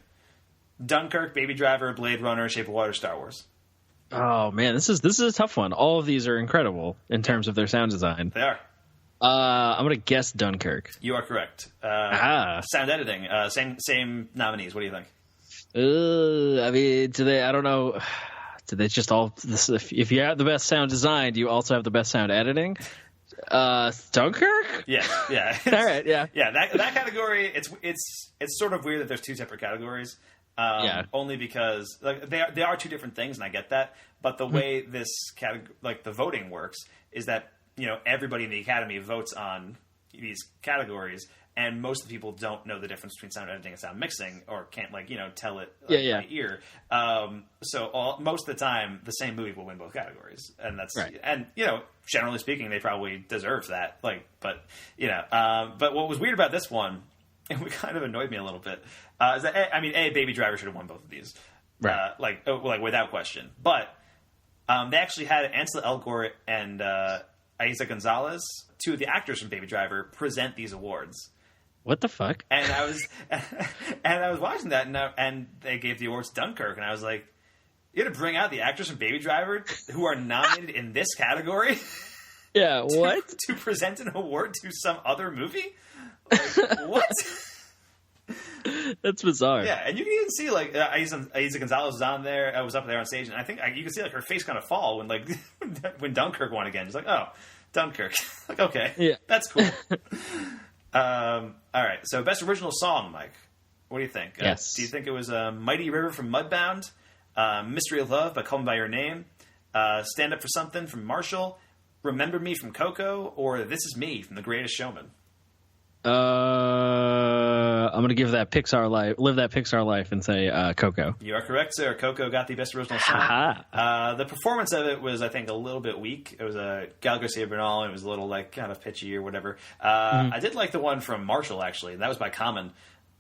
Dunkirk, Baby Driver, Blade Runner, Shape of Water, Star Wars. Oh, man, this is a tough one. All of these are incredible in terms of their sound design. They are. I'm going to guess Dunkirk. You are correct. Sound editing. Same nominees. What do you think? I mean, I don't know. Do they just all... If you have the best sound design, do you also have the best sound editing? Dunkirk? Yeah. All right, yeah. Yeah, that category, it's sort of weird that there's two separate categories. Only because they are two different things, and I get that. But the way this the voting works is that everybody in the Academy votes on these categories, and most of the people don't know the difference between sound editing and sound mixing, or can't tell it by ear. So most of the time, the same movie will win both categories, and that's right. And generally speaking, they probably deserve that. But what was weird about this one, and what kind of annoyed me a little bit, is that Baby Driver should have won both of these, right? Without question. But they actually had Ansel Elgort and Eiza Gonzalez, two of the actors from Baby Driver, present these awards. What the fuck? And I was watching that, and they gave the awards to Dunkirk, and I was like, you had to bring out the actors from Baby Driver who are nominated in this category? Yeah, what? To present an award to some other movie? What? That's bizarre. Yeah, and you can even see Eiza Gonzalez was up there on stage, and I think you can see her face kind of fall when when Dunkirk won again. It's like, oh, Dunkirk. Okay, yeah, that's cool. All right, so best original song, Mike. What do you think? Yes. Do you think it was Mighty River from Mudbound, Mystery of Love by Call Me By Your Name, Stand Up For Something from Marshall, Remember Me from Coco, or This Is Me from The Greatest Showman? I'm going to live that Pixar life and say Coco. You are correct, sir. Coco got the best original song. The performance of it was, I think, a little bit weak. It was Gal Garcia Bernal, and it was a little kind of pitchy or whatever. I did like the one from Marshall, actually. That was by Common.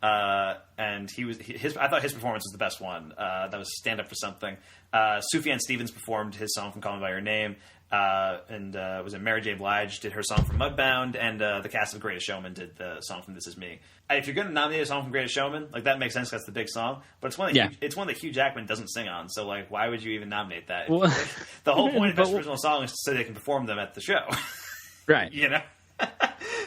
And I thought his performance was the best one. That was Stand Up For Something. Sufjan Stevens performed his song from Call Me By Your Name. Was it Mary J. Blige did her song from Mudbound, and the cast of Greatest Showman did the song from This Is Me. If you're going to nominate a song from Greatest Showman, that makes sense. That's the big song, but it's one that Hugh Jackman doesn't sing on. So why would you even nominate that? The whole point of best original song is so they can perform them at the show, right?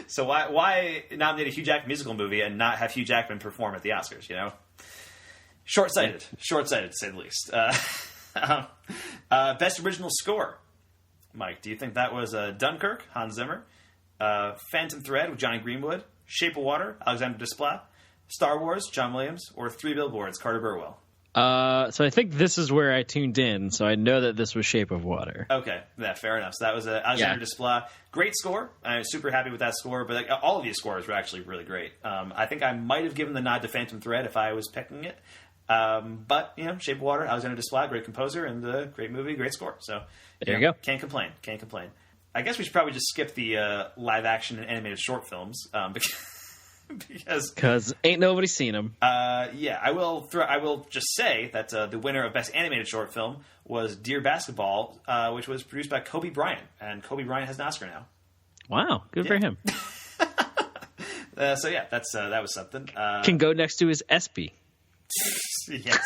So why nominate a Hugh Jackman musical movie and not have Hugh Jackman perform at the Oscars? You know, short-sighted to say the least. Best original score, Mike. Do you think that was Dunkirk, Hans Zimmer, Phantom Thread with Johnny Greenwood, Shape of Water, Alexander Desplat, Star Wars, John Williams, or Three Billboards, Carter Burwell? So I think this is where I tuned in, so I know that this was Shape of Water. Okay, yeah, fair enough. So that was Alexander Desplat. Great score. I'm super happy with that score, but all of these scores were actually really great. I think I might have given the nod to Phantom Thread if I was picking it. But, Shape of Water, Alexander Desplat, great composer, and great movie, great score. So there you go. Can't complain. I guess we should probably just skip the live-action and animated short films, because ain't nobody seen them. I will just say that the winner of Best Animated Short Film was Dear Basketball, which was produced by Kobe Bryant, and Kobe Bryant has an Oscar now. Wow, good for him. That was something. Can go next to his ESPY. Yes.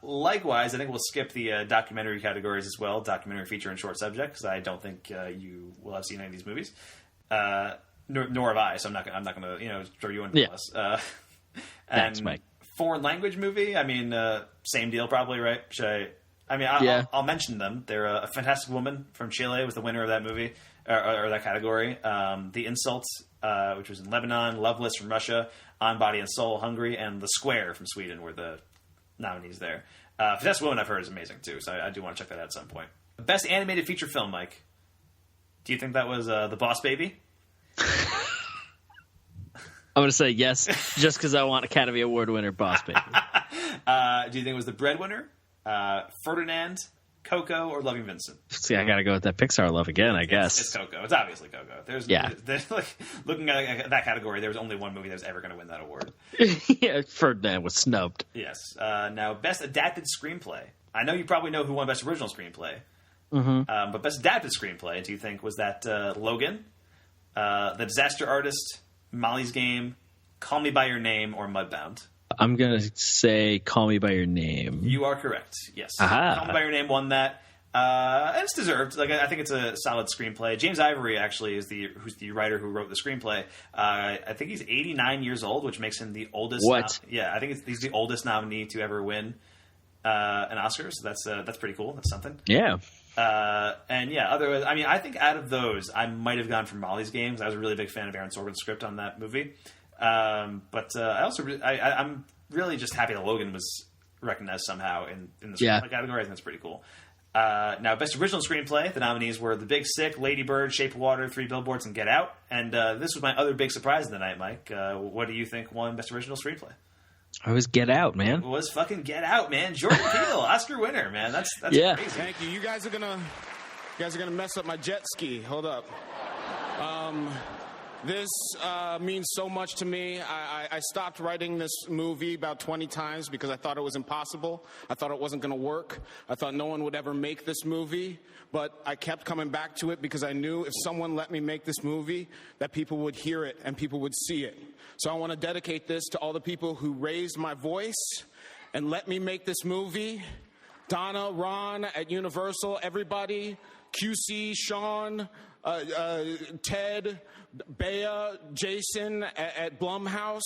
Likewise, I think we'll skip the documentary categories as well, documentary, feature, and short subject, because I don't think you will have seen any of these movies. Nor have I, so I'm not going to throw you under the bus. Thanks, Mike. Foreign language movie, same deal probably, right? I'll mention them. They're A Fantastic Woman from Chile was the winner of that movie, or that category. The Insults, which was in Lebanon, Loveless from Russia, On Body and Soul, Hungary, and The Square from Sweden were the nominees there. Fantastic Woman I've heard is amazing too, so I do want to check that out at some point. Best Animated Feature Film, Mike. Do you think that was The Boss Baby? I'm going to say yes, just because I want Academy Award winner Boss Baby. Do you think it was The Breadwinner, Ferdinand, Coco, or Loving Vincent? See, I got to go with that Pixar love again, I guess. It's Coco. It's obviously Coco. There's looking at that category, there was only one movie that was ever going to win that award. Yeah, Ferdinand was snubbed. Yes. Now, Best Adapted Screenplay. I know you probably know who won Best Original Screenplay. Mm-hmm. But Best Adapted Screenplay, do you think, was that Logan, The Disaster Artist, Molly's Game, Call Me By Your Name, or Mudbound? I'm going to say Call Me By Your Name. You are correct, yes. Aha. Call Me By Your Name won that. And it's deserved. I think it's a solid screenplay. James Ivory actually is who's the writer who wrote the screenplay. I think he's 89 years old, which makes him the oldest. What? I think he's the oldest nominee to ever win an Oscar. So that's pretty cool. That's something. Yeah. Otherwise, I think out of those, I might have gone for Molly's Game, because I was a really big fan of Aaron Sorkin's script on that movie. I'm really just happy that Logan was recognized somehow in the screenplay category. I think that's pretty cool. Now, Best Original Screenplay, the nominees were The Big Sick, Lady Bird, Shape of Water, Three Billboards, and Get Out. And this was my other big surprise of the night, Mike. What do you think won Best Original Screenplay? I was Get Out, man. It was fucking Get Out, man. Jordan Peele, Oscar winner, man. That's yeah. Crazy. Thank you. You guys are gonna mess up my jet ski. Hold up. This means so much to me. I stopped writing this movie about 20 times because I thought it was impossible. I thought it wasn't going to work. I thought no one would ever make this movie. But I kept coming back to it because I knew if someone let me make this movie, that people would hear it and people would see it. So I want to dedicate this to all the people who raised my voice and let me make this movie. Donna, Ron at Universal, everybody, QC, Sean, Ted, Bea, Jason at Blumhouse.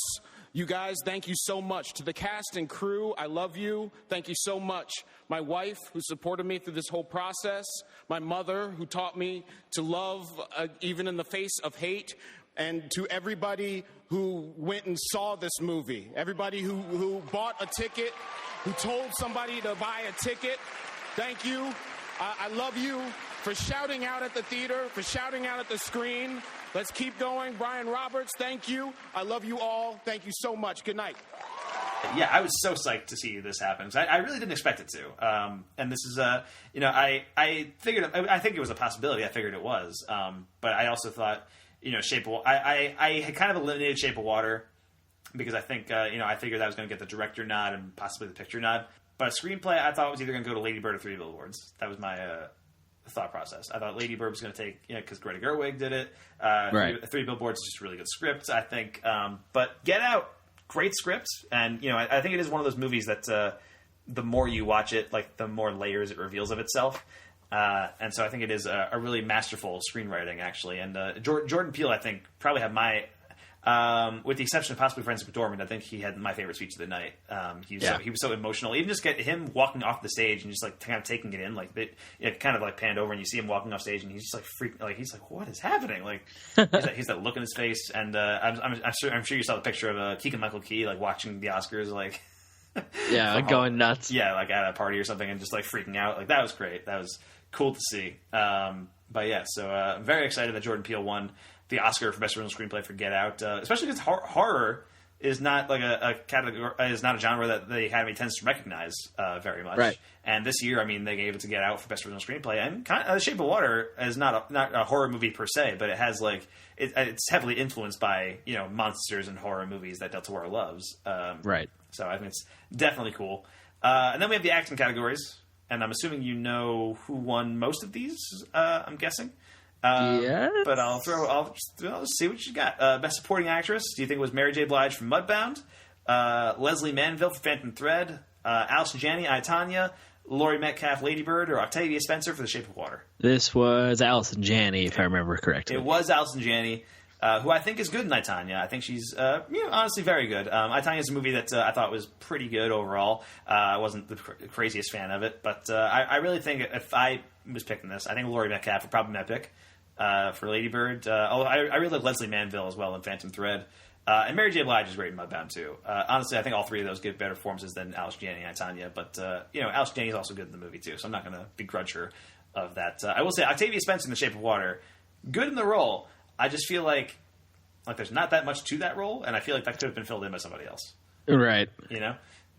You guys, thank you so much. To the cast and crew, I love you. Thank you so much. My wife, who supported me through this whole process. My mother, who taught me to love even in the face of hate. And to everybody who went and saw this movie. Everybody who bought a ticket, who told somebody to buy a ticket. Thank you. I love you for shouting out at the theater, for shouting out at the screen. Let's keep going. Brian Roberts, thank you. I love you all. Thank you so much. Good night. Yeah, I was so psyched to see this happen. I really didn't expect it to. And this is, I figured, I think it was a possibility. I figured it was. But I also thought, Shape of Water, I had kind of eliminated Shape of Water because I think, I figured that was going to get the director nod and possibly the picture nod. But a screenplay, I thought was either going to go to Lady Bird or Three Billboards. That was my thought process. I thought Lady Bird was going to take, because Greta Gerwig did it. Right. Three Billboards is just a really good script, I think. But Get Out, great script. And, I think it is one of those movies that the more you watch it, like the more layers it reveals of itself. And so I think it is a really masterful screenwriting, actually. And Jordan Peele, I think, probably had my, with the exception of possibly Frances McDormand, I think he had my favorite speech of the night. He was so emotional. Even just get him walking off the stage and just like kind of taking it in, like it kind of like panned over and you see him walking off stage and he's just like freaking, like he's like, what is happening? Like he's that look in his face. And I'm sure you saw the picture of Keegan-Michael Key like watching the Oscars, like going nuts. Yeah, like at a party or something and just like freaking out. Like that was great. That was cool to see. But yeah, so I'm very excited that Jordan Peele won the Oscar for Best Original Screenplay for Get Out, especially because horror is not like a category, is not a genre that the Academy tends to recognize very much. Right. And this year, I mean, they gave it to Get Out for Best Original Screenplay, and The Shape of Water is not a horror movie per se, but it has like it's heavily influenced by monsters and horror movies that Del Toro loves. Right. So I think it's definitely cool. And then we have the acting categories, and I'm assuming you know who won most of these. I'm guessing. Yes. But I'll see what you got. Best Supporting Actress, do you think it was Mary J. Blige from Mudbound? Leslie Manville for Phantom Thread? Allison Janney, I, Tonya? Laurie Metcalf, Lady Bird? Or Octavia Spencer for The Shape of Water? This was Allison Janney, if I remember correctly. It was Allison Janney, who I think is good in I, Tonya. I think she's honestly very good. I, Tonya is a movie that I thought was pretty good overall. I wasn't the craziest fan of it, but I really think if I was picking this, I think Laurie Metcalf would probably be my pick. For Lady Bird. Although I really like Leslie Manville as well in Phantom Thread. And Mary J. Blige is great in Mudbound too. Honestly, I think all three of those give better performances than Alice Janney and Tanya. But Alice Janney is also good in the movie too, so I'm not going to begrudge her of that. I will say Octavia Spencer in The Shape of Water, good in the role. I just feel like there's not that much to that role, and I feel like that could have been filled in by somebody else. Right.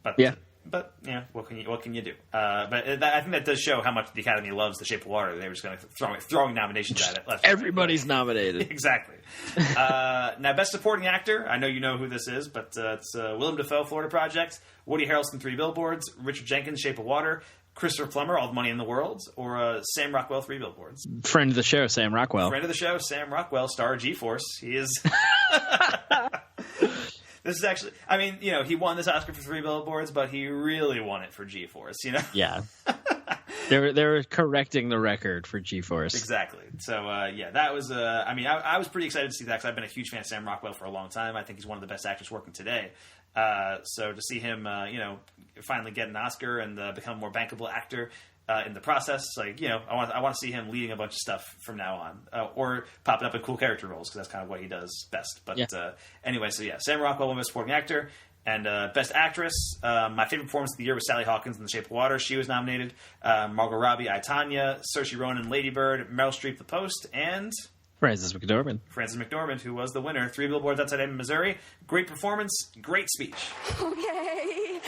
But yeah. But what can you do? But I think that does show how much the Academy loves The Shape of Water. They were just going to throwing nominations at it. Everybody's nominated. Exactly. Now, Best Supporting Actor. I know you know who this is, but it's Willem Dafoe, Florida Project, Woody Harrelson, 3 Billboards, Richard Jenkins, Shape of Water, Christopher Plummer, All the Money in the World, or Sam Rockwell, 3 Billboards. Friend of the show, Sam Rockwell. Friend of the show, Sam Rockwell, star of G-Force. He is. This is actually, I mean, he won this Oscar for 3 Billboards, but he really won it for G-Force, Yeah. They're correcting the record for G-Force. Exactly. So, that was, I was pretty excited to see that because I've been a huge fan of Sam Rockwell for a long time. I think he's one of the best actors working today. So to see him, finally get an Oscar and become a more bankable actor in the process, I want to see him leading a bunch of stuff from now on, or popping up in cool character roles because that's kind of what he does best. But anyway, Sam Rockwell won Best Supporting Actor. And Best Actress, my favorite performance of the year was Sally Hawkins in The Shape of Water. She was nominated. Margot Robbie, I, Tonya, Saoirse Ronan, Lady Bird, Meryl Streep, The Post, and Frances McDormand, who was the winner. 3 Billboards Outside Ebbing, Missouri. Great performance, great speech. Okay.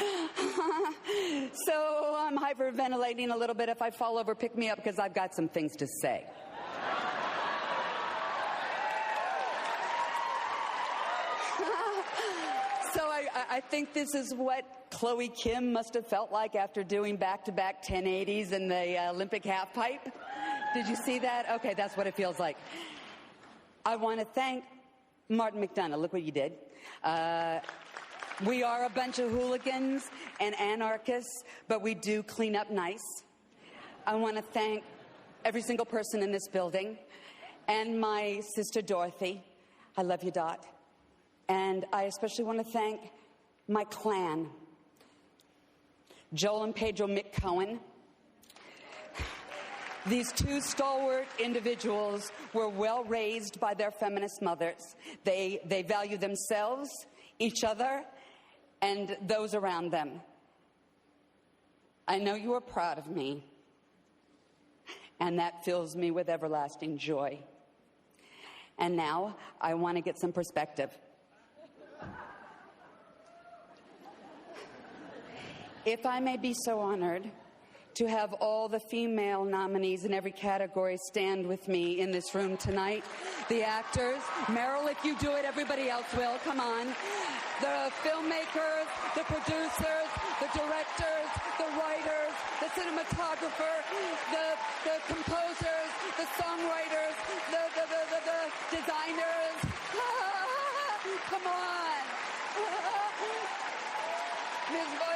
So I'm hyperventilating a little bit. If I fall over, pick me up because I've got some things to say. So I think this is what Chloe Kim must have felt like after doing back-to-back 1080s in the Olympic halfpipe. Did you see that? Okay, that's what it feels like. I want to thank Martin McDonough. Look what you did. We are a bunch of hooligans and anarchists, but we do clean up nice. I want to thank every single person in this building and my sister Dorothy. I love you, Dot. And I especially want to thank my clan, Joel and Pedro McCohen. These 2 stalwart individuals were well raised by their feminist mothers. They value themselves, each other, and those around them. I know you are proud of me, and that fills me with everlasting joy. And now I want to get some perspective. If I may be so honored to have all the female nominees in every category stand with me in this room tonight. The actors, Meryl, if you do it, everybody else will. Come on. The filmmakers, the producers, the directors, the writers, the cinematographer, the composers, the songwriters, the designers. Come on. Ms. Boyne.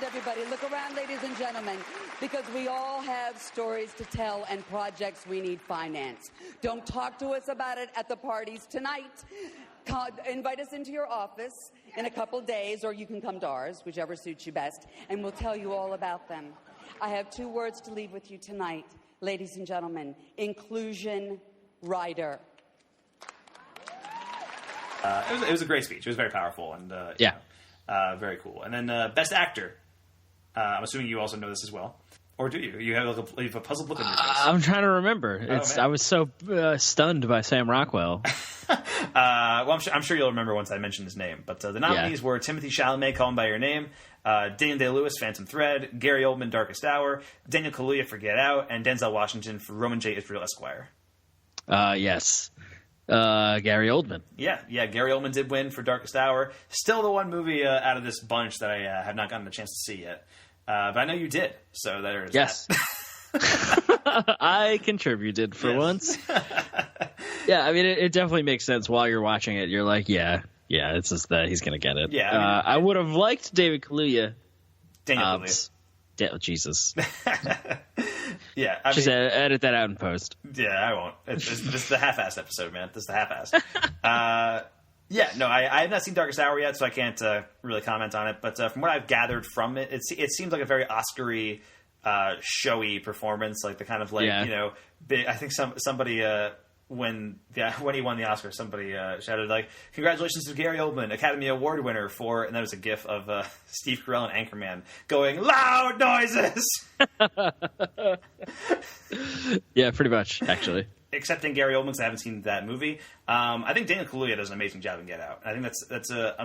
everybody. Look around, ladies and gentlemen, because we all have stories to tell and projects we need finance. Don't talk to us about it at the parties tonight. Invite us into your office in a couple days, or you can come to ours, whichever suits you best, and we'll tell you all about them. I have 2 words to leave with you tonight, ladies and gentlemen. Inclusion rider. It was a great speech. It was very powerful and very cool. And then Best Actor. I'm assuming you also know this as well. Or do you? You have a puzzled look on your face. I'm trying to remember. I was so stunned by Sam Rockwell. Well, I'm sure you'll remember once I mention his name. But the nominees were Timothée Chalamet, Call Him By Your Name, Daniel Day-Lewis, Phantom Thread, Gary Oldman, Darkest Hour, Daniel Kaluuya for Get Out, and Denzel Washington for Roman J. Israel Esquire. Yes. Gary Oldman. Yeah, Gary Oldman did win for Darkest Hour. Still the one movie out of this bunch that I have not gotten a chance to see yet. But I know you did, so there's that. I contributed for once. Yeah, I mean, it definitely makes sense while you're watching it. You're like, yeah, it's just that he's going to get it. Yeah, I mean, I would have liked David Kaluuya. Daniel Kaluuya. Jesus. Yeah, just edit that out in post. Yeah, I won't. This is the half-assed episode, man. This is the half-assed. Yeah, no, I have not seen Darkest Hour yet, so I can't really comment on it. But from what I've gathered from it, it seems like a very Oscar-y, showy performance. Like the kind of big, I think somebody when he won the Oscar, somebody shouted like, "Congratulations to Gary Oldman, Academy Award winner for," and that was a gif of Steve Carell and Anchorman going loud noises. Yeah, pretty much actually. Excepting Gary Oldman, because I haven't seen that movie. I think Daniel Kaluuya does an amazing job in Get Out. I think that's a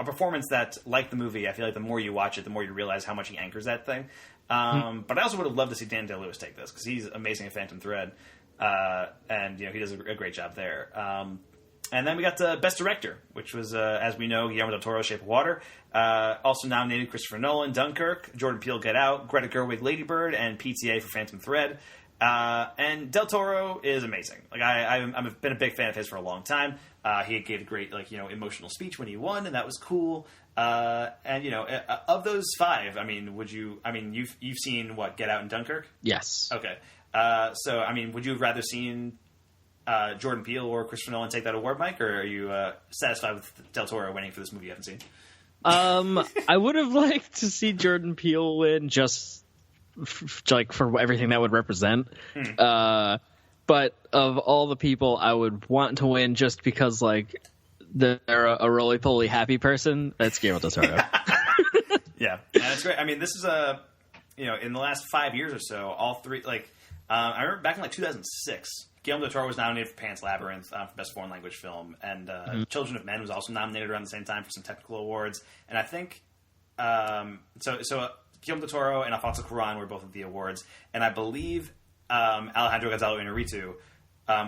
performance that, like the movie, I feel like the more you watch it, the more you realize how much he anchors that thing. But I also would have loved to see Dan Day-Lewis take this, because he's amazing at Phantom Thread, and he does a great job there. And then we got Best Director, which was, as we know, Guillermo del Toro, Shape of Water. Also nominated Christopher Nolan, Dunkirk, Jordan Peele, Get Out, Greta Gerwig, Lady Bird, and PTA for Phantom Thread. And Del Toro is amazing. Like I've been a big fan of his for a long time. He gave a great emotional speech when he won, and that was cool. And of those 5, I mean, you've seen what, Get Out and Dunkirk? Yes. Okay. So I mean, would you have rather seen Jordan Peele or Christopher Nolan take that award, Mike, or are you satisfied with Del Toro winning for this movie you haven't seen? I would have liked to see Jordan Peele win just for everything that would represent. But of all the people I would want to win just because they're a roly-poly happy person, that's Guillermo del Toro. Yeah, that's great. I mean, this is in the last 5 years or so, all 3 I remember back in 2006, Guillermo del Toro was nominated for Pan's Labyrinth for Best Foreign Language Film, and Children of Men was also nominated around the same time for some technical awards. And I think so Guillermo del Toro and Alfonso Cuarón were both at the awards, and I believe Alejandro Gonzalo Iñárritu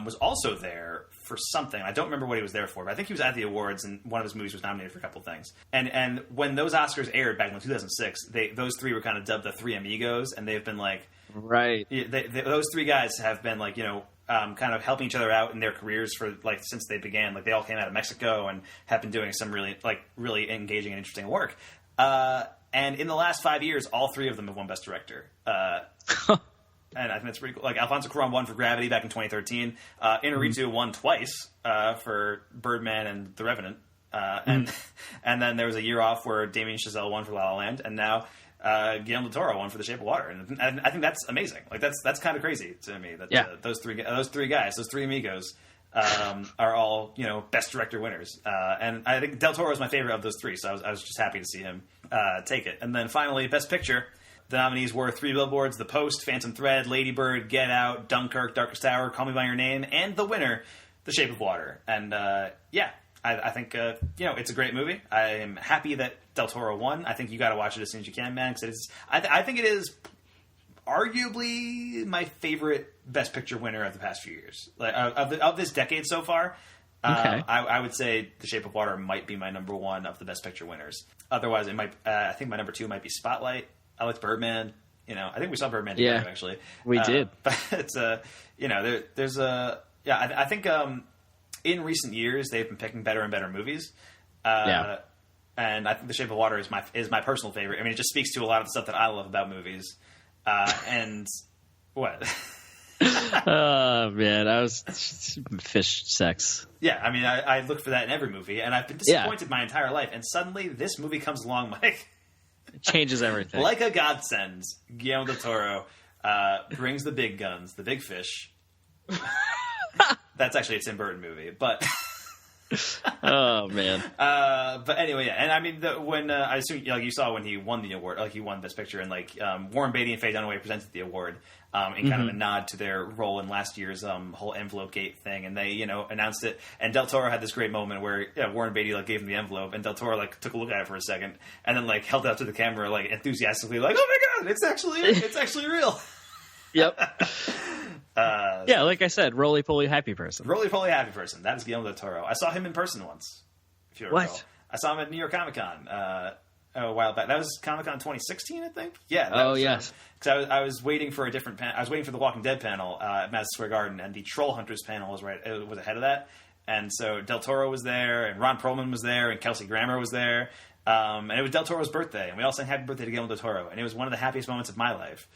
was also there for something. I don't remember what he was there for, but I think he was at the awards, and one of his movies was nominated for a couple things. And when those Oscars aired back in 2006, those 3 were kind of dubbed the 3 Amigos, and they've been right. Those 3 guys have been kind of helping each other out in their careers for since they began. They all came out of Mexico and have been doing some really engaging and interesting work. And in the last 5 years, all 3 of them have won Best Director. And I think that's pretty cool. Alfonso Cuarón won for Gravity back in 2013. Iñárritu won twice for Birdman and The Revenant. And then there was a year off where Damien Chazelle won for La La Land, and now Guillermo del Toro won for The Shape of Water. And I think that's amazing. That's kind of crazy to me that those three guys, those 3 amigos, are all Best Director winners. And I think Del Toro is my favorite of those 3, so I was just happy to see him take it. And then finally, Best Picture. The nominees were 3 Billboards, The Post, Phantom Thread, Lady Bird, Get Out, Dunkirk, Darkest Hour, Call Me By Your Name, and the winner, The Shape of Water. And I think it's a great movie. I am happy that Del Toro won. I think you got to watch it as soon as you can, man. Because I think it is arguably my favorite Best Picture winner of the past few years, of this decade so far. Okay. I would say The Shape of Water might be my number 1 of the Best Picture winners. Otherwise, it might. I think my number 2 might be Spotlight. I like Birdman. I think we saw Birdman together, actually. We did. But it's there's a I think in recent years they've been picking better and better movies. And and I think The Shape of Water is my personal favorite. I mean, it just speaks to a lot of the stuff that I love about movies. And what? Oh man, I was fish sex. Yeah, I mean, I look for that in every movie, and I've been disappointed my entire life. And suddenly, this movie comes along, Mike. It changes everything. Like a godsend, Guillermo del Toro brings the big guns, the big fish. That's actually a Tim Burton movie, but. Oh man. But anyway, yeah, and I mean, when I assume you saw when he won the award, like he won Best Picture, and Warren Beatty and Faye Dunaway presented the award in kind of a nod to their role in last year's whole envelope gate thing, and they announced it. And Del Toro had this great moment where Warren Beatty gave him the envelope, and Del Toro took a look at it for a second, and then held it up to the camera enthusiastically, oh my god, it's actually real. Yep. Yeah, like I said, roly-poly happy person. Roly-poly happy person. That is Guillermo del Toro. I saw him in person once, if you recall. What? I saw him at New York Comic Con a while back. That was Comic Con 2016, I think. Yeah. Yes. Because I was waiting for a different panel. I was waiting for the Walking Dead panel at Madison Square Garden, and the Troll Hunters panel was ahead of that. And so Del Toro was there, and Ron Perlman was there, and Kelsey Grammer was there. And it was Del Toro's birthday, and we all sang Happy Birthday to Guillermo del Toro, and it was one of the happiest moments of my life.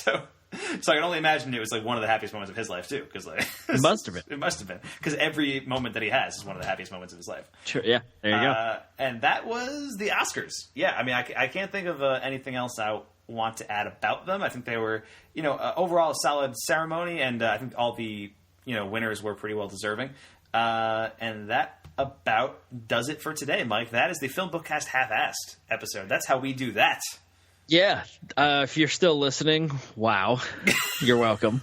So I can only imagine it was one of the happiest moments of his life too, because it must have been. It must have been, because every moment that he has is one of the happiest moments of his life. Sure, yeah, there you go. And that was the Oscars. Yeah, I mean, I can't think of anything else I want to add about them. I think they were, overall a solid ceremony, and I think all the winners were pretty well deserving. And that about does it for today, Mike. That is the FilmBookCast Half-Assed episode. That's how we do that. Yeah. If you're still listening, wow. You're welcome.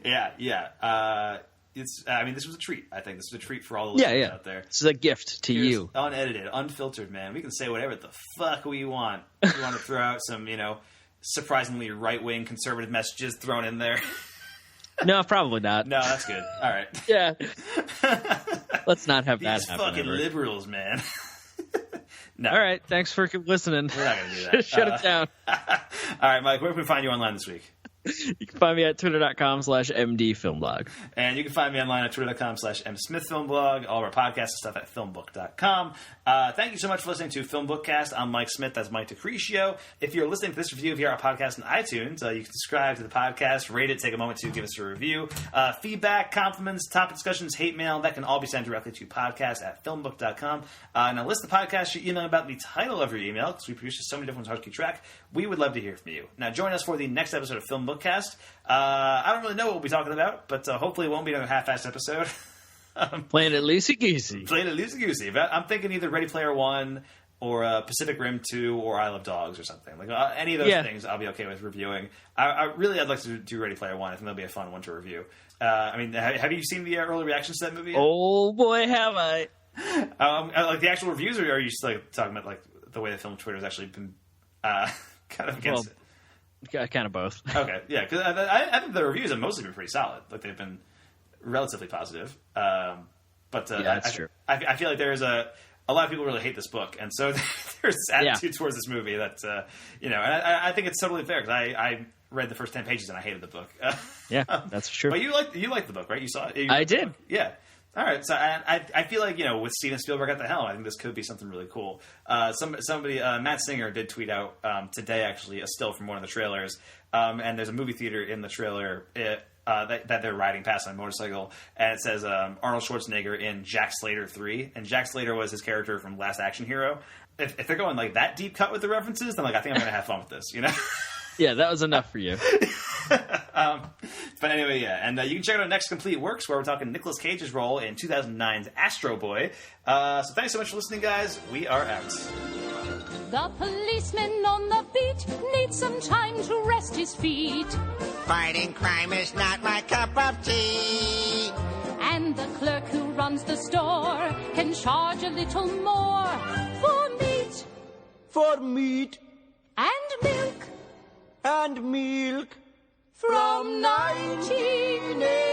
Yeah. This was a treat. I think this was a treat for all the listeners out there. This is a gift to you. Unedited, unfiltered, man. We can say whatever the fuck we want. If you want to throw out some, surprisingly right-wing conservative messages thrown in there. No, probably not. No, that's good. All right. Yeah. Let's not have that These happen. Fucking ever. Liberals, man. No. All right. Thanks for listening. We're not going to do that. Shut it down. All right, Mike, where can we find you online this week? You can find me at twitter.com/mdfilmblog. And you can find me online at twitter.com/msmithfilmblog. All of our podcasts and stuff at filmbook.com. Thank you so much for listening to FilmBookCast. I'm Mike Smith. That's Mike DeCrescio. If you're listening to this review of our podcast on iTunes, you can subscribe to the podcast, rate it, take a moment to give us a review. Feedback, compliments, topic discussions, hate mail, that can all be sent directly to podcast at filmbook.com. Now, list the podcast you're emailing about the title of your email, because we produce so many different ones hard to keep track. We would love to hear from you. Now, join us for the next episode of FilmBookCast. I don't really know what we'll be talking about, but hopefully it won't be another half-assed episode. Playing it loosey-goosey. But I'm thinking either Ready Player One or Pacific Rim 2 or Isle of Dogs or something. Any of those things I'll be okay with reviewing. I'd like to do Ready Player One. I think that'll be a fun one to review. Have you seen the early reactions to that movie yet? Oh, boy, have I. The actual reviews, or are you just talking about the way the film Twitter has actually been kind of against it? Kind of both. Okay, yeah, because I think the reviews have mostly been pretty solid. They've been relatively positive. That's true. I feel like there's a lot of people really hate this book, and so there's this attitude towards this movie that and I think it's totally fair, because I read the first 10 pages and I hated the book. Yeah, that's true. But you liked the book, right? You saw it. I did. Yeah. All right, so I feel like, with Steven Spielberg at the helm, I think this could be something really cool. Somebody, Matt Singer, did tweet out today, actually, a still from one of the trailers, and there's a movie theater in the trailer that they're riding past on a motorcycle, and it says Arnold Schwarzenegger in Jack Slater 3, and Jack Slater was his character from Last Action Hero. If they're going that deep cut with the references, then I think I'm going to have fun with this, Yeah, that was enough for you. But anyway, yeah. And you can check out our next complete works, where we're talking Nicolas Cage's role in 2009's Astro Boy. So thanks so much for listening, guys. We are out. The policeman on the beat needs some time to rest his feet. Fighting crime is not my cup of tea. And the clerk who runs the store can charge a little more for meat. For meat. And milk. And milk. From 1980.